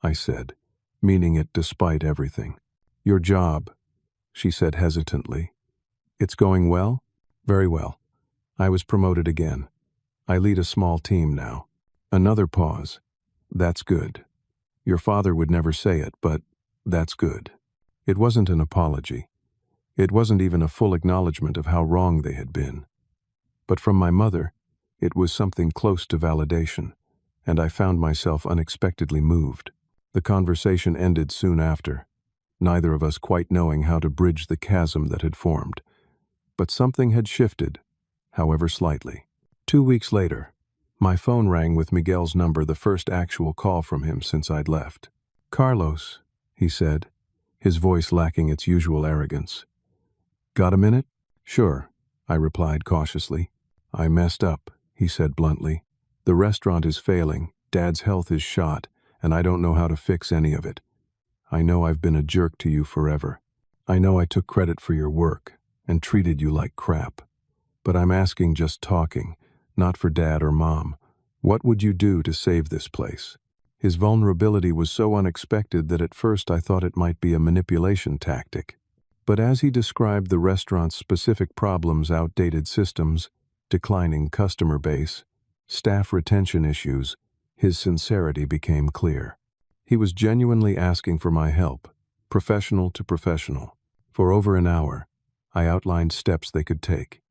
I said, meaning it despite everything. "Your job," she said hesitantly. "It's going well?" "Very well. I was promoted again. I lead a small team now." Another pause. "That's good. Your father would never say it, but that's good." It wasn't an apology. It wasn't even a full acknowledgement of how wrong they had been. But from my mother, it was something close to validation, and I found myself unexpectedly moved. The conversation ended soon after, neither of us quite knowing how to bridge the chasm that had formed. But something had shifted, however slightly. 2 weeks later, my phone rang with Miguel's number, the first actual call from him since I'd left. "Carlos," he said, his voice lacking its usual arrogance. "Got a minute?" "Sure," I replied cautiously. "I messed up," he said bluntly. "The restaurant is failing, Dad's health is shot, and I don't know how to fix any of it. I know I've been a jerk to you forever. I know I took credit for your work and treated you like crap. But I'm asking, just talking, not for Dad or Mom. What would you do to save this place?" His vulnerability was so unexpected that at first I thought it might be a manipulation tactic. But as he described the restaurant's specific problems, outdated systems, declining customer base, staff retention issues, his sincerity became clear. He was genuinely asking for my help, professional to professional. For over an hour, I outlined steps they could take: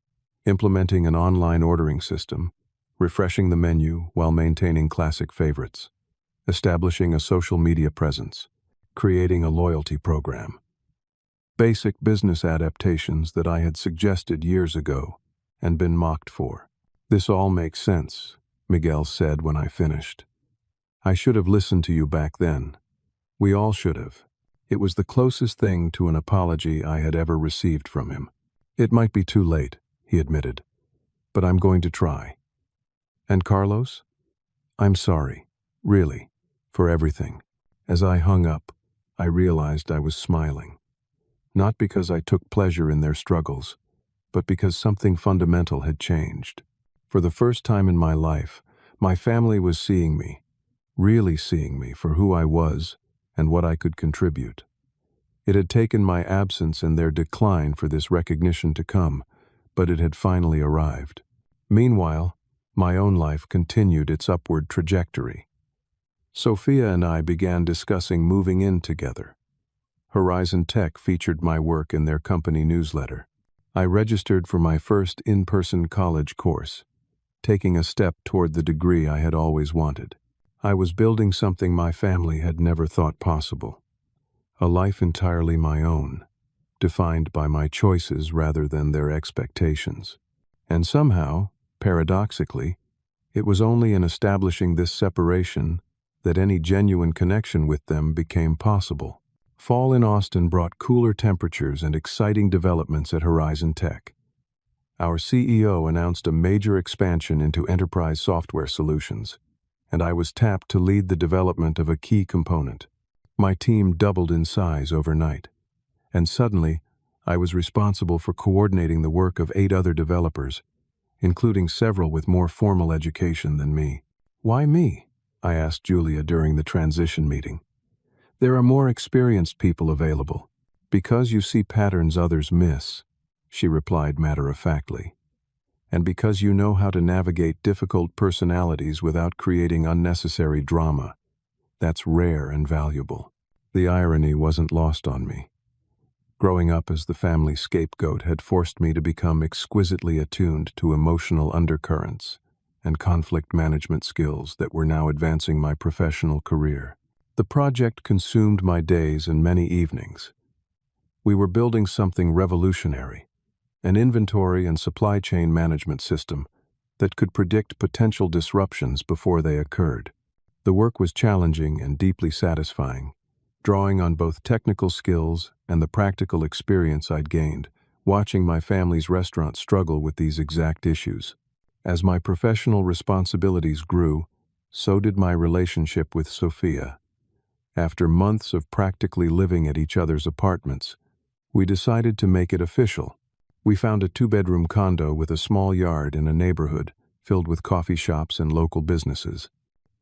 implementing an online ordering system, refreshing the menu while maintaining classic favorites, establishing a social media presence, creating a loyalty program. Basic business adaptations that I had suggested years ago and been mocked for. "This all makes sense," Miguel said when I finished. "I should have listened to you back then. We all should have." It was the closest thing to an apology I had ever received from him. "It might be too late," he admitted, "but I'm going to try. And Carlos? I'm sorry, really, for everything." As I hung up, I realized I was smiling. Not because I took pleasure in their struggles, but because something fundamental had changed. For the first time in my life, my family was seeing me, really seeing me for who I was and what I could contribute. It had taken my absence and their decline for this recognition to come, but it had finally arrived. Meanwhile, my own life continued its upward trajectory. Sophia and I began discussing moving in together. Horizon Tech featured my work in their company newsletter. I registered for my first in-person college course, taking a step toward the degree I had always wanted. I was building something my family had never thought possible. A life entirely my own, defined by my choices rather than their expectations. And somehow, Paradoxically, it was only in establishing this separation that any genuine connection with them became possible. Fall in Austin brought cooler temperatures and exciting developments at Horizon Tech. Our CEO announced a major expansion into enterprise software solutions, and I was tapped to lead the development of a key component. My team doubled in size overnight, and suddenly, I was responsible for coordinating the work of 8 other developers, including several with more formal education than me. "Why me?" I asked Julia during the transition meeting. "There are more experienced people available." "Because you see patterns others miss," she replied matter-of-factly. "And because you know how to navigate difficult personalities without creating unnecessary drama. That's rare and valuable." The irony wasn't lost on me. Growing up as the family scapegoat had forced me to become exquisitely attuned to emotional undercurrents and conflict management skills that were now advancing my professional career. The project consumed my days and many evenings. We were building something revolutionary, an inventory and supply chain management system that could predict potential disruptions before they occurred. The work was challenging and deeply satisfying, drawing on both technical skills and the practical experience I'd gained, watching my family's restaurant struggle with these exact issues. As my professional responsibilities grew, so did my relationship with Sophia. After months of practically living at each other's apartments, we decided to make it official. We found a 2-bedroom condo with a small yard in a neighborhood filled with coffee shops and local businesses.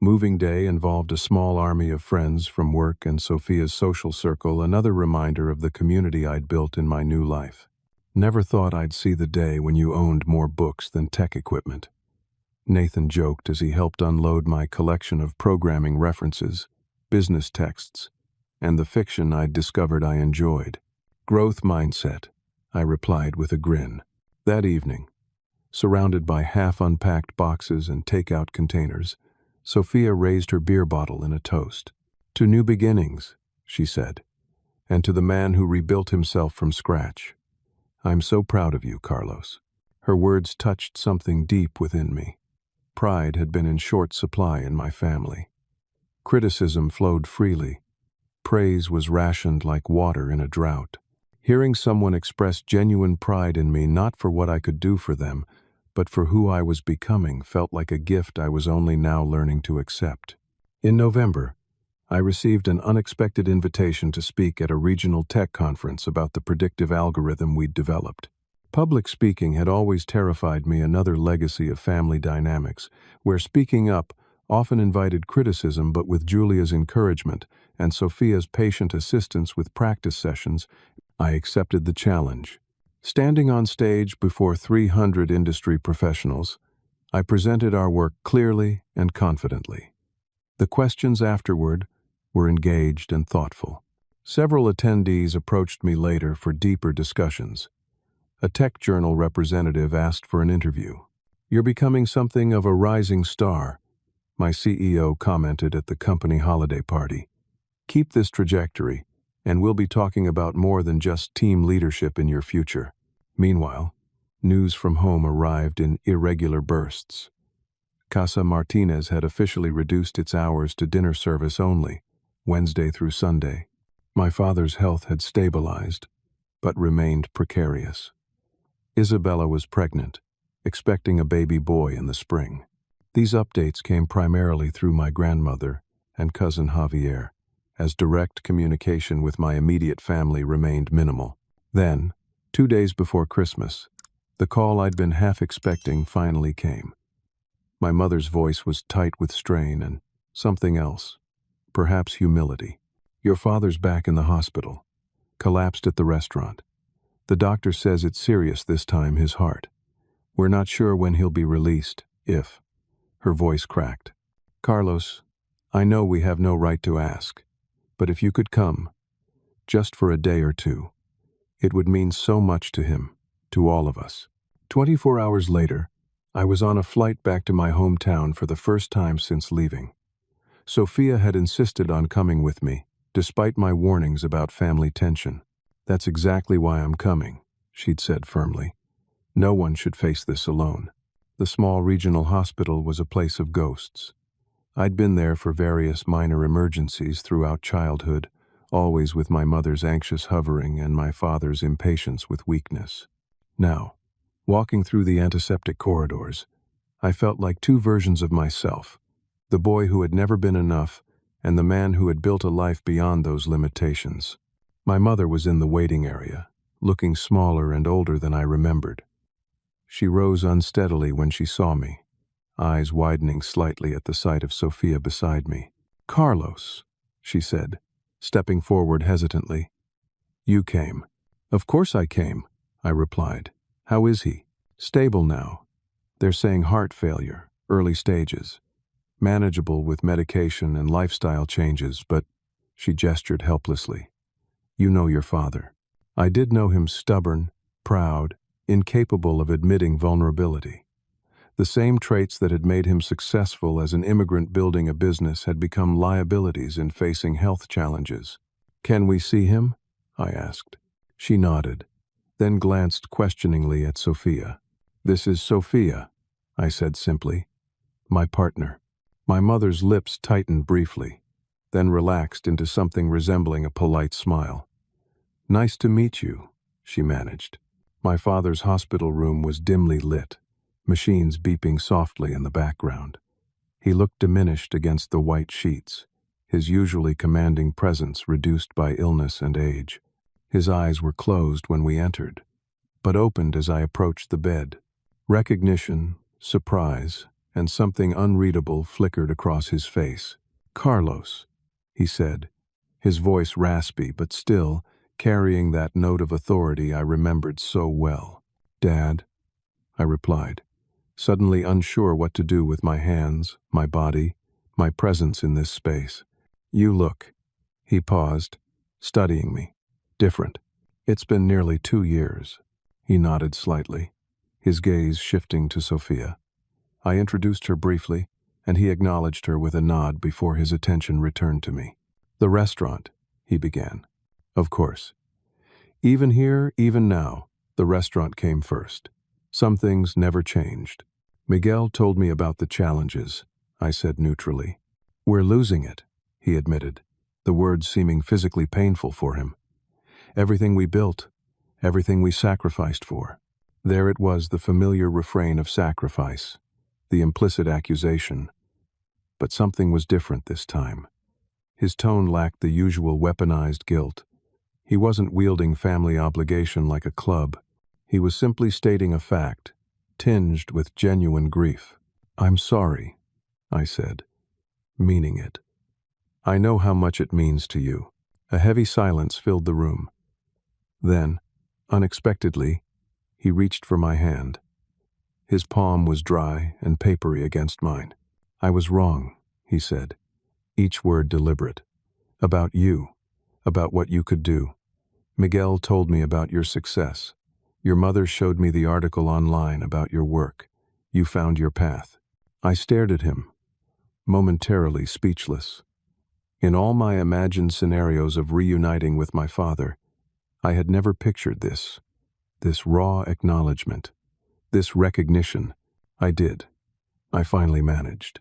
Moving day involved a small army of friends from work and Sophia's social circle, another reminder of the community I'd built in my new life. "Never thought I'd see the day when you owned more books than tech equipment," Nathan joked as he helped unload my collection of programming references, business texts, and the fiction I'd discovered I enjoyed. "Growth mindset," I replied with a grin. That evening, surrounded by half-unpacked boxes and takeout containers, Sophia raised her beer bottle in a toast. "To new beginnings," she said, "and to the man who rebuilt himself from scratch. I'm so proud of you, Carlos." Her words touched something deep within me. Pride had been in short supply in my family. Criticism flowed freely. Praise was rationed like water in a drought. Hearing someone express genuine pride in me, not for what I could do for them, but for who I was becoming, felt like a gift I was only now learning to accept. In November, I received an unexpected invitation to speak at a regional tech conference about the predictive algorithm we'd developed. Public speaking had always terrified me, another legacy of family dynamics, where speaking up often invited criticism, but with Julia's encouragement and Sophia's patient assistance with practice sessions, I accepted the challenge. Standing on stage before 300 industry professionals, I presented our work clearly and confidently. The questions afterward were engaged and thoughtful. Several attendees approached me later for deeper discussions. A tech journal representative asked for an interview. "You're becoming something of a rising star," my CEO commented at the company holiday party. "Keep this trajectory, and we'll be talking about more than just team leadership in your future." Meanwhile, news from home arrived in irregular bursts. Casa Martinez had officially reduced its hours to dinner service only, Wednesday through Sunday. My father's health had stabilized, but remained precarious. Isabella was pregnant, expecting a baby boy in the spring. These updates came primarily through my grandmother and cousin Javier, as direct communication with my immediate family remained minimal. Then, 2 days before Christmas, the call I'd been half expecting finally came. My mother's voice was tight with strain and something else, perhaps humility. "Your father's back in the hospital. Collapsed at the restaurant. The doctor says it's serious this time, his heart. We're not sure when he'll be released, if." Her voice cracked. "Carlos, I know we have no right to ask, but if you could come, just for a day or two, it would mean so much to him, to all of us." 24 hours later, I was on a flight back to my hometown for the first time since leaving. Sophia had insisted on coming with me, despite my warnings about family tension. "That's exactly why I'm coming," she'd said firmly. "No one should face this alone." The small regional hospital was a place of ghosts. I'd been there for various minor emergencies throughout childhood, always with my mother's anxious hovering and my father's impatience with weakness. Now, walking through the antiseptic corridors, I felt like two versions of myself, the boy who had never been enough and the man who had built a life beyond those limitations. My mother was in the waiting area, looking smaller and older than I remembered. She rose unsteadily when she saw me, eyes widening slightly at the sight of Sophia beside me. "Carlos," she said, stepping forward hesitantly. "You came." "Of course I came," I replied. "How is he?" "Stable now. They're saying heart failure, early stages. Manageable with medication and lifestyle changes, but—" She gestured helplessly. "You know your father." I did know him stubborn, proud, incapable of admitting vulnerability. The same traits that had made him successful as an immigrant building a business had become liabilities in facing health challenges. "Can we see him?" I asked. She nodded, then glanced questioningly at Sophia. "This is Sophia," I said simply. "My partner." My mother's lips tightened briefly, then relaxed into something resembling a polite smile. "Nice to meet you," she managed. My father's hospital room was dimly lit, machines beeping softly in the background. He looked diminished against the white sheets, his usually commanding presence reduced by illness and age. His eyes were closed when we entered, but opened as I approached the bed. Recognition, surprise, and something unreadable flickered across his face. "Carlos," he said, his voice raspy but still carrying that note of authority I remembered so well. "Dad," I replied, suddenly unsure what to do with my hands, my body, my presence in this space. "You look—" He paused, studying me. "Different." "It's been nearly 2 years." He nodded slightly, his gaze shifting to Sophia. I introduced her briefly, and he acknowledged her with a nod before his attention returned to me. "The restaurant," he began. "Of course. Even here, even now, the restaurant came first. Some things never changed. Miguel told me about the challenges," I said neutrally. "We're losing it," he admitted, the words seeming physically painful for him. "Everything we built, everything we sacrificed for." There it was, the familiar refrain of sacrifice, the implicit accusation. But something was different this time. His tone lacked the usual weaponized guilt. He wasn't wielding family obligation like a club. He was simply stating a fact, tinged with genuine grief. "I'm sorry," I said, meaning it. "I know how much it means to you." A heavy silence filled the room. Then, unexpectedly, he reached for my hand. His palm was dry and papery against mine. "I was wrong," he said, each word deliberate. "About you, about what you could do. Miguel told me about your success. Your mother showed me the article online about your work. You found your path." I stared at him, momentarily speechless. In all my imagined scenarios of reuniting with my father, I had never pictured this raw acknowledgement, this recognition. I did. I finally managed.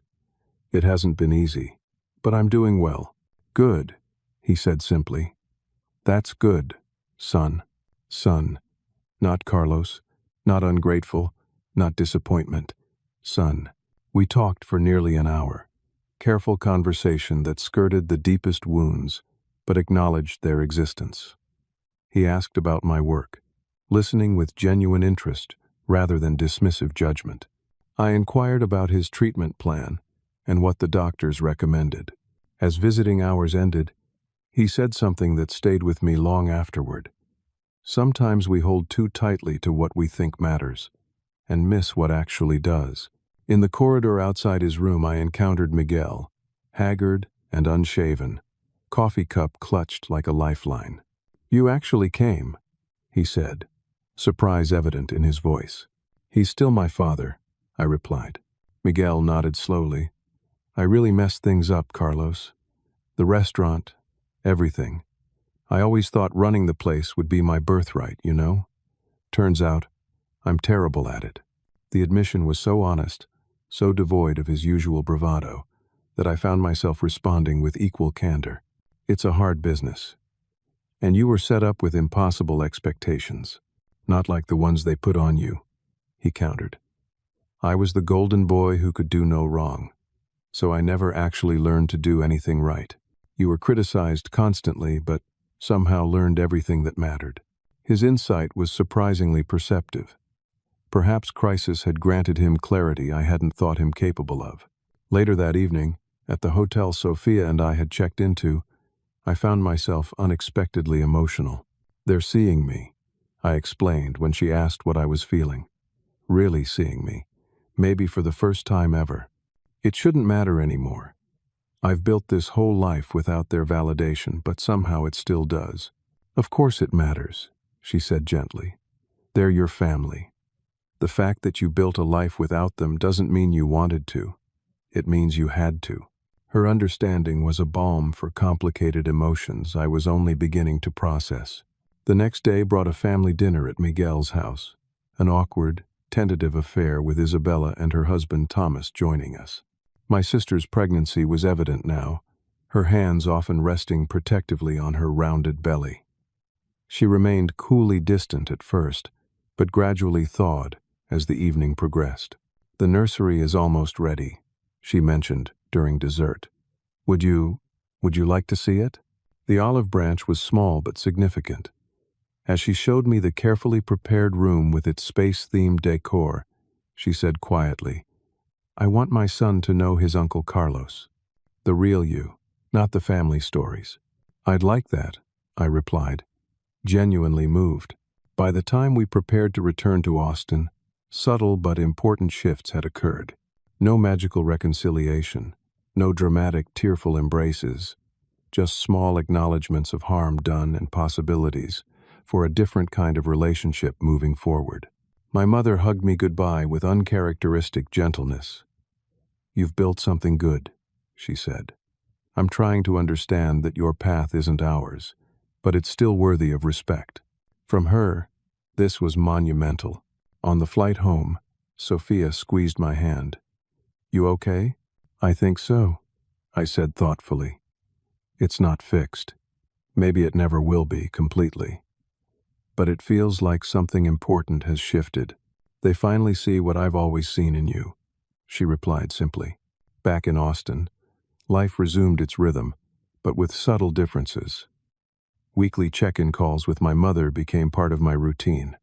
"It hasn't been easy, but I'm doing well." "Good," he said simply. "That's good, son." Son. Not Carlos, not ungrateful, not disappointment. Son. We talked for nearly an hour. Careful conversation that skirted the deepest wounds, but acknowledged their existence. He asked about my work, listening with genuine interest rather than dismissive judgment. I inquired about his treatment plan and what the doctors recommended. As visiting hours ended, he said something that stayed with me long afterward. Sometimes we hold too tightly to what we think matters, and miss what actually does. In the corridor outside his room, I encountered Miguel, haggard and unshaven, coffee cup clutched like a lifeline. "You actually came," he said, surprise evident in his voice. "He's still my father," I replied. Miguel nodded slowly. "I really messed things up, Carlos. The restaurant, everything. I always thought running the place would be my birthright, you know? Turns out, I'm terrible at it." The admission was so honest, so devoid of his usual bravado, that I found myself responding with equal candor. It's a hard business. And you were set up with impossible expectations, not like the ones they put on you, he countered. I was the golden boy who could do no wrong, so I never actually learned to do anything right. You were criticized constantly, but somehow learned everything that mattered. His insight was surprisingly perceptive. Perhaps crisis had granted him clarity I hadn't thought him capable of. Later that evening, at the hotel Sophia and I had checked into, I found myself unexpectedly emotional. "They're seeing me," I explained when she asked what I was feeling. Really seeing me, maybe for the first time ever. It shouldn't matter anymore. I've built this whole life without their validation, but somehow it still does. "Of course it matters," she said gently. "They're your family. The fact that you built a life without them doesn't mean you wanted to. It means you had to." Her understanding was a balm for complicated emotions I was only beginning to process. The next day brought a family dinner at Miguel's house, an awkward, tentative affair with Isabella and her husband Thomas joining us. My sister's pregnancy was evident now, her hands often resting protectively on her rounded belly. She remained coolly distant at first, but gradually thawed as the evening progressed. "The nursery is almost ready," she mentioned during dessert. Would you like to see it?" The olive branch was small but significant. As she showed me the carefully prepared room with its space-themed decor, she said quietly, "I want my son to know his Uncle Carlos. The real you, not the family stories." "I'd like that," I replied, genuinely moved. By the time we prepared to return to Austin, subtle but important shifts had occurred. No magical reconciliation, no dramatic, tearful embraces, just small acknowledgments of harm done and possibilities for a different kind of relationship moving forward. My mother hugged me goodbye with uncharacteristic gentleness. "You've built something good," she said. "I'm trying to understand that your path isn't ours, but it's still worthy of respect." From her, this was monumental. On the flight home, Sophia squeezed my hand. "You okay?" "I think so," I said thoughtfully. "It's not fixed. Maybe it never will be completely. But it feels like something important has shifted. They finally see what I've always seen in you," she replied simply. Back in Austin, life resumed its rhythm, but with subtle differences. Weekly check-in calls with my mother became part of my routine.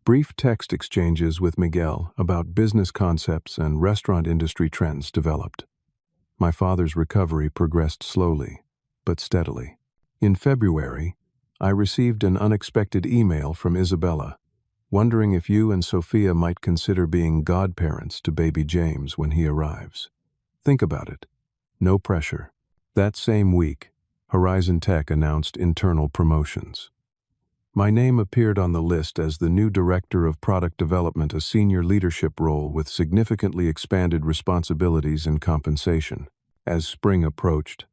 Brief text exchanges with Miguel about business concepts and restaurant industry trends developed. My father's recovery progressed slowly, but steadily. In February, I received an unexpected email from Isabella, wondering if you and Sophia might consider being godparents to baby James when he arrives. Think about it. No pressure. That same week, Horizon Tech announced internal promotions. My name appeared on the list as the new Director of Product Development, a senior leadership role with significantly expanded responsibilities and compensation. As spring approached,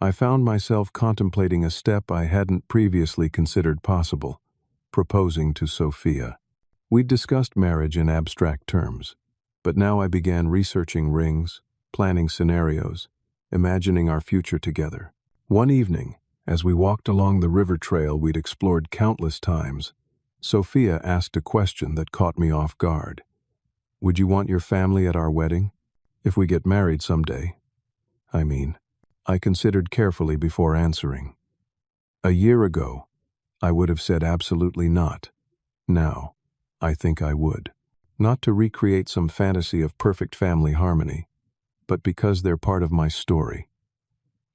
I found myself contemplating a step I hadn't previously considered possible, proposing to Sophia. We'd discussed marriage in abstract terms, but now I began researching rings, planning scenarios, imagining our future together. One evening, as we walked along the river trail we'd explored countless times, Sophia asked a question that caught me off guard. "Would you want your family at our wedding? If we get married someday, I mean." I considered carefully before answering. A year ago, I would have said absolutely not. Now, I think I would. Not to recreate some fantasy of perfect family harmony, but because they're part of my story.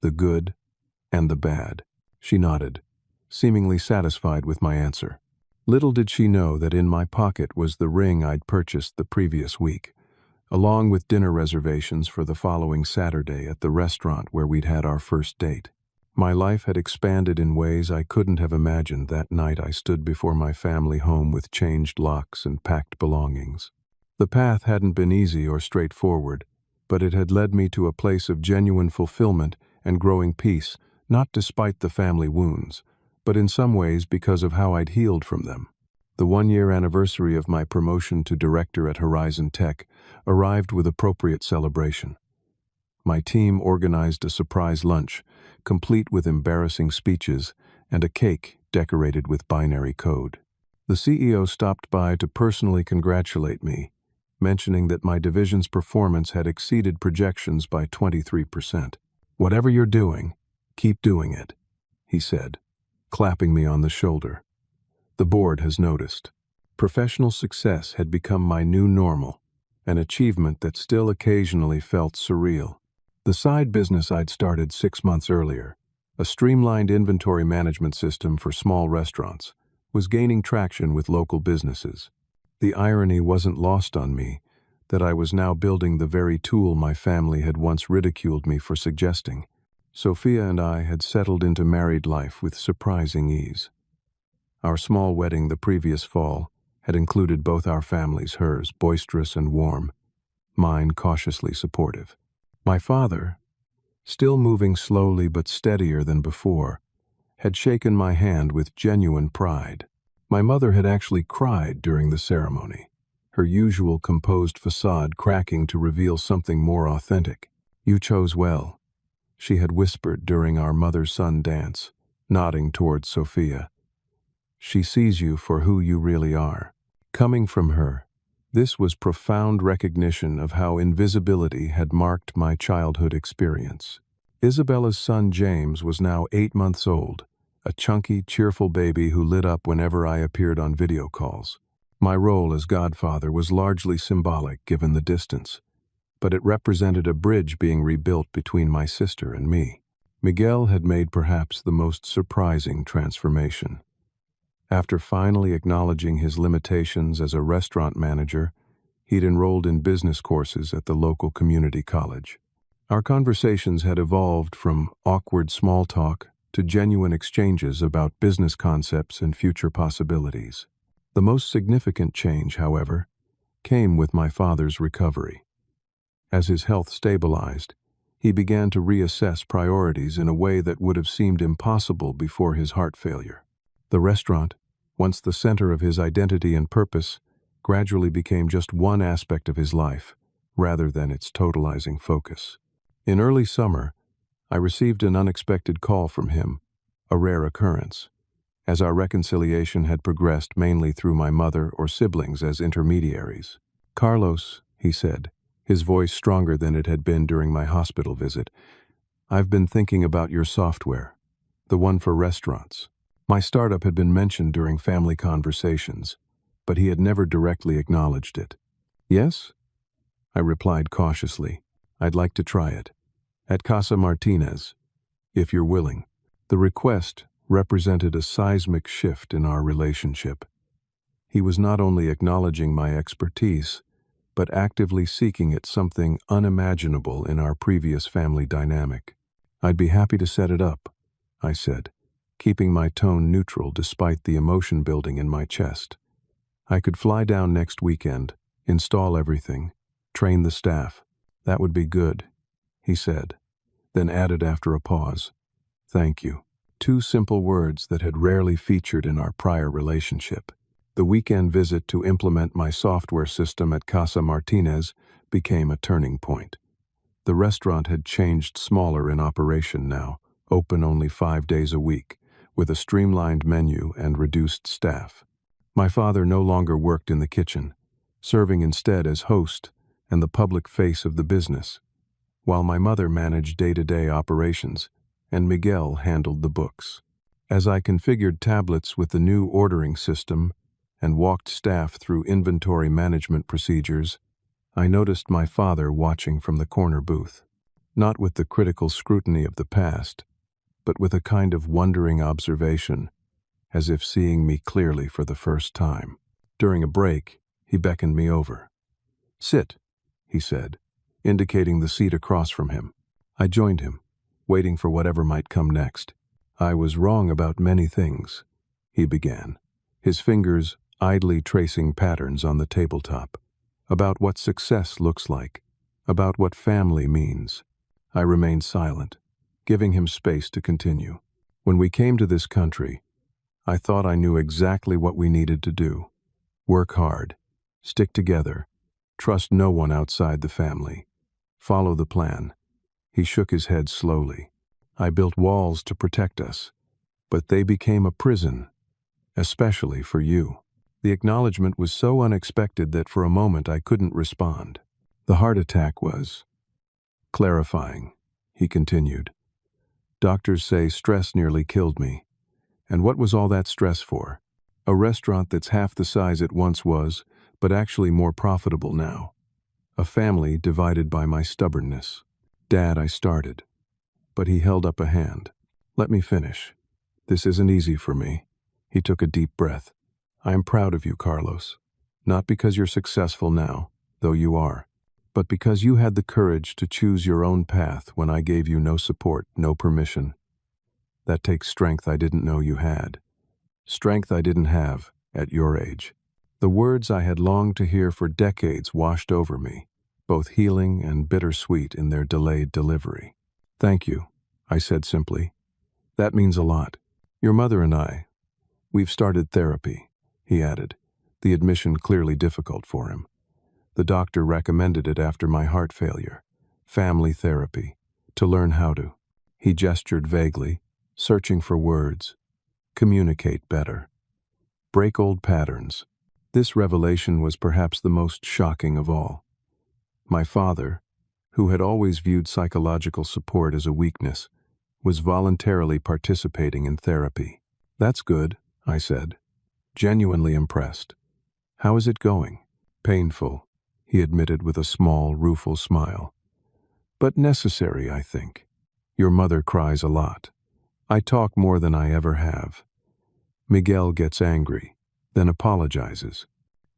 The good and the bad. She nodded, seemingly satisfied with my answer. Little did she know that in my pocket was the ring I'd purchased the previous week, along with dinner reservations for the following Saturday at the restaurant where we'd had our first date. My life had expanded in ways I couldn't have imagined that night I stood before my family home with changed locks and packed belongings. The path hadn't been easy or straightforward, but it had led me to a place of genuine fulfillment and growing peace, not despite the family wounds, but in some ways because of how I'd healed from them. The one-year anniversary of my promotion to director at Horizon Tech arrived with appropriate celebration. My team organized a surprise lunch, complete with embarrassing speeches and a cake decorated with binary code. The CEO stopped by to personally congratulate me, mentioning that my division's performance had exceeded projections by 23%. "Whatever you're doing, keep doing it," he said, clapping me on the shoulder. "The board has noticed." Professional success had become my new normal, an achievement that still occasionally felt surreal. The side business I'd started 6 months earlier, a streamlined inventory management system for small restaurants, was gaining traction with local businesses. The irony wasn't lost on me that I was now building the very tool my family had once ridiculed me for suggesting. Sophia and I had settled into married life with surprising ease. Our small wedding the previous fall had included both our families, hers boisterous and warm, mine cautiously supportive. My father, still moving slowly but steadier than before, had shaken my hand with genuine pride. My mother had actually cried during the ceremony, her usual composed facade cracking to reveal something more authentic. "You chose well," she had whispered during our mother-son dance, nodding towards Sophia. "She sees you for who you really are." Coming from her, this was profound recognition of how invisibility had marked my childhood experience. Isabella's son James was now 8 months old, a chunky, cheerful baby who lit up whenever I appeared on video calls. My role as godfather was largely symbolic given the distance, but it represented a bridge being rebuilt between my sister and me. Miguel had made perhaps the most surprising transformation. After finally acknowledging his limitations as a restaurant manager, he'd enrolled in business courses at the local community college. Our conversations had evolved from awkward small talk to genuine exchanges about business concepts and future possibilities. The most significant change, however, came with my father's recovery. As his health stabilized, he began to reassess priorities in a way that would have seemed impossible before his heart failure. The restaurant, once the center of his identity and purpose, gradually became just one aspect of his life, rather than its totalizing focus. In early summer, I received an unexpected call from him, a rare occurrence, as our reconciliation had progressed mainly through my mother or siblings as intermediaries. "Carlos," he said, his voice stronger than it had been during my hospital visit, "I've been thinking about your software, the one for restaurants." My startup had been mentioned during family conversations, but he had never directly acknowledged it. "Yes?" I replied cautiously. "I'd like to try it. At Casa Martinez, if you're willing." The request represented a seismic shift in our relationship. He was not only acknowledging my expertise, but actively seeking at something unimaginable in our previous family dynamic. "I'd be happy to set it up," I said, keeping my tone neutral despite the emotion building in my chest. "I could fly down next weekend, install everything, train the staff. That would be good," he said, then added after a pause, "Thank you." 2 simple words that had rarely featured in our prior relationship. The weekend visit to implement my software system at Casa Martinez became a turning point. The restaurant had changed smaller in operation now, open only 5 days a week, with a streamlined menu and reduced staff. My father no longer worked in the kitchen, serving instead as host and the public face of the business, while my mother managed day-to-day operations and Miguel handled the books. As I configured tablets with the new ordering system and walked staff through inventory management procedures, I noticed my father watching from the corner booth, not with the critical scrutiny of the past, but with a kind of wondering observation, as if seeing me clearly for the first time. During a break, he beckoned me over. "Sit," he said, indicating the seat across from him. I joined him, waiting for whatever might come next. "I was wrong about many things," he began, his fingers idly tracing patterns on the tabletop. "About what success looks like, about what family means." I remained silent, giving him space to continue. "When we came to this country, I thought I knew exactly what we needed to do. Work hard, stick together, trust no one outside the family, follow the plan. He shook his head slowly. I built walls to protect us, but they became a prison, especially for you. The acknowledgement was so unexpected that for a moment I couldn't respond. The heart attack was clarifying, he continued. Doctors say stress nearly killed me. And what was all that stress for? A restaurant that's half the size it once was, but actually more profitable now. A family divided by my stubbornness. Dad, I started. But he held up a hand. Let me finish. This isn't easy for me. He took a deep breath. I am proud of you, Carlos. Not because you're successful now, though you are, but because you had the courage to choose your own path when I gave you no support, no permission. That takes strength I didn't know you had. Strength I didn't have at your age. The words I had longed to hear for decades washed over me, both healing and bittersweet in their delayed delivery. Thank you, I said simply. That means a lot. Your mother and we've started therapy, he added, the admission clearly difficult for him. The doctor recommended it after my heart failure. Family therapy. To learn how to. He gestured vaguely, searching for words. Communicate better. Break old patterns. This revelation was perhaps the most shocking of all. My father, who had always viewed psychological support as a weakness, was voluntarily participating in therapy. That's good, I said, genuinely impressed. How is it going? Painful, he admitted with a small, rueful smile. But necessary, I think. Your mother cries a lot. I talk more than I ever have. Miguel gets angry, then apologizes.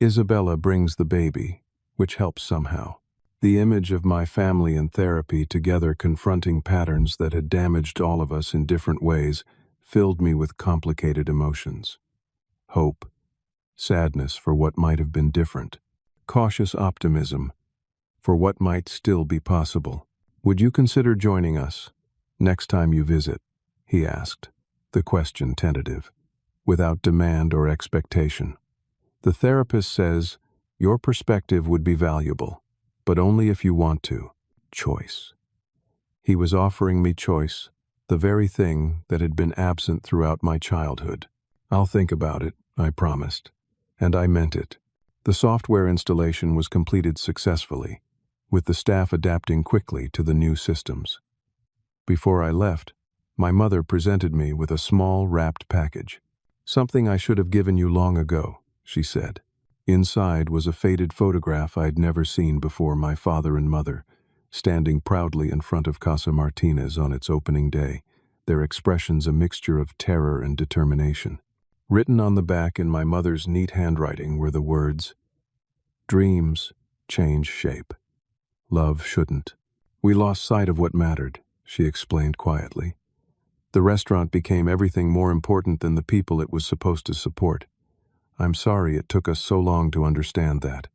Isabella brings the baby, which helps somehow. The image of my family and therapy together confronting patterns that had damaged all of us in different ways filled me with complicated emotions. Hope, sadness for what might have been different, cautious optimism for what might still be possible. Would you consider joining us next time you visit? He asked, the question tentative, without demand or expectation. The therapist says, your perspective would be valuable, but only if you want to. Choice. He was offering me choice, the very thing that had been absent throughout my childhood. I'll think about it, I promised. And I meant it. The software installation was completed successfully, with the staff adapting quickly to the new systems. Before I left, my mother presented me with a small wrapped package. Something I should have given you long ago, she said. Inside was a faded photograph I'd never seen before my father and mother, standing proudly in front of Casa Martinez on its opening day, their expressions a mixture of terror and determination. Written on the back in my mother's neat handwriting were the words, "Dreams change shape. Love shouldn't." We lost sight of what mattered, she explained quietly. The restaurant became everything more important than the people it was supposed to support. I'm sorry it took us so long to understand that.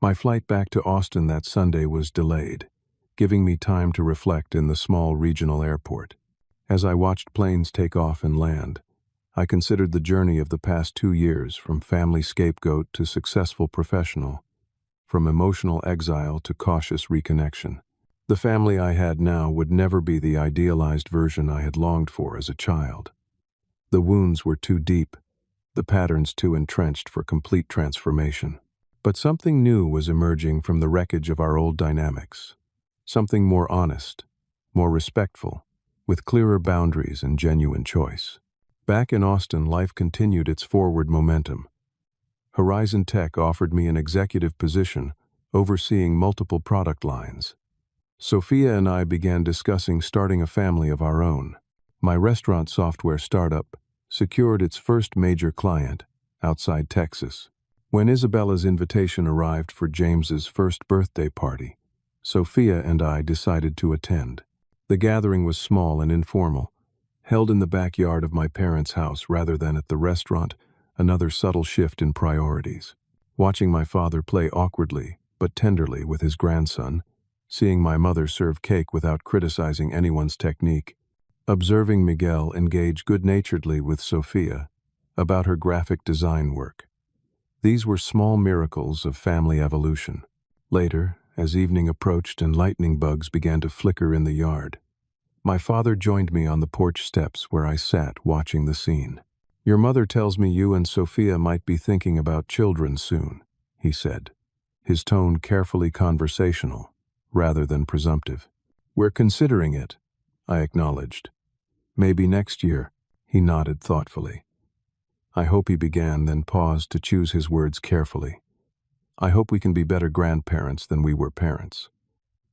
My flight back to Austin that Sunday was delayed, giving me time to reflect in the small regional airport. As I watched planes take off and land, I considered the journey of the past 2 years, from family scapegoat to successful professional, from emotional exile to cautious reconnection. The family I had now would never be the idealized version I had longed for as a child. The wounds were too deep, the patterns too entrenched for complete transformation. But something new was emerging from the wreckage of our old dynamics. Something more honest, more respectful, with clearer boundaries and genuine choice. Back in Austin, life continued its forward momentum. Horizon Tech offered me an executive position, overseeing multiple product lines. Sophia and I began discussing starting a family of our own. My restaurant software startup secured its first major client, outside Texas. When Isabella's invitation arrived for James's first birthday party, Sophia and I decided to attend. The gathering was small and informal, held in the backyard of my parents' house rather than at the restaurant, another subtle shift in priorities. Watching my father play awkwardly but tenderly with his grandson, seeing my mother serve cake without criticizing anyone's technique, observing Miguel engage good-naturedly with Sophia, about her graphic design work. These were small miracles of family evolution. Later, as evening approached and lightning bugs began to flicker in the yard, my father joined me on the porch steps where I sat watching the scene. "Your mother tells me you and Sophia might be thinking about children soon," he said, his tone carefully conversational, rather than presumptive. "We're considering it," I acknowledged. "Maybe next year," he nodded thoughtfully. I hope he began, then paused to choose his words carefully. "I hope we can be better grandparents than we were parents.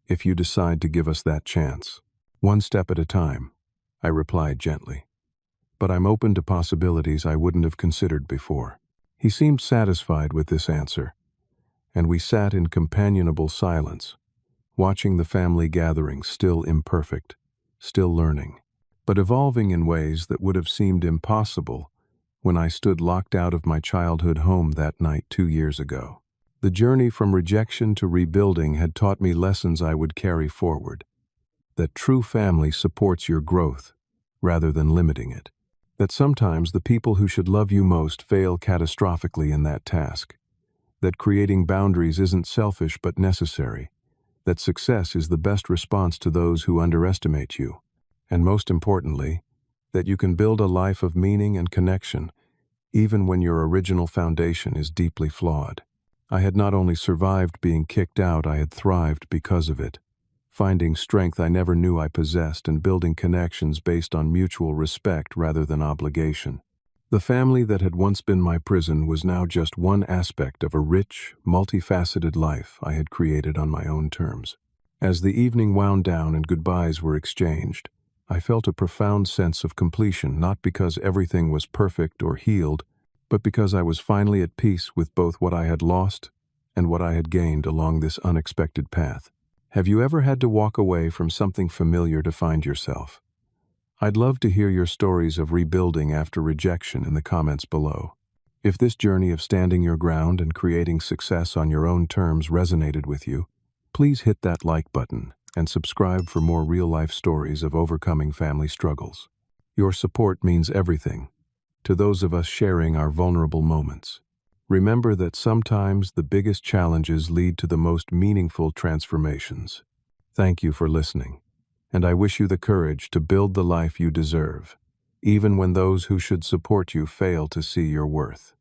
If you decide to give us that chance. One step at a time," I replied gently. "But I'm open to possibilities I wouldn't have considered before." He seemed satisfied with this answer, and we sat in companionable silence, watching the family gathering, still imperfect, still learning, but evolving in ways that would have seemed impossible when I stood locked out of my childhood home that night 2 years ago. The journey from rejection to rebuilding had taught me lessons I would carry forward. That true family supports your growth, rather than limiting it. That sometimes the people who should love you most fail catastrophically in that task. That creating boundaries isn't selfish but necessary. That success is the best response to those who underestimate you. And most importantly, that you can build a life of meaning and connection, even when your original foundation is deeply flawed. I had not only survived being kicked out, I had thrived because of it, finding strength I never knew I possessed and building connections based on mutual respect rather than obligation. The family that had once been my prison was now just one aspect of a rich, multifaceted life I had created on my own terms. As the evening wound down and goodbyes were exchanged, I felt a profound sense of completion, not because everything was perfect or healed, but because I was finally at peace with both what I had lost and what I had gained along this unexpected path. Have you ever had to walk away from something familiar to find yourself? I'd love to hear your stories of rebuilding after rejection in the comments below. If this journey of standing your ground and creating success on your own terms resonated with you, please hit that like button and subscribe for more real-life stories of overcoming family struggles. Your support means everything to those of us sharing our vulnerable moments. Remember that sometimes the biggest challenges lead to the most meaningful transformations. Thank you for listening, and I wish you the courage to build the life you deserve, even when those who should support you fail to see your worth.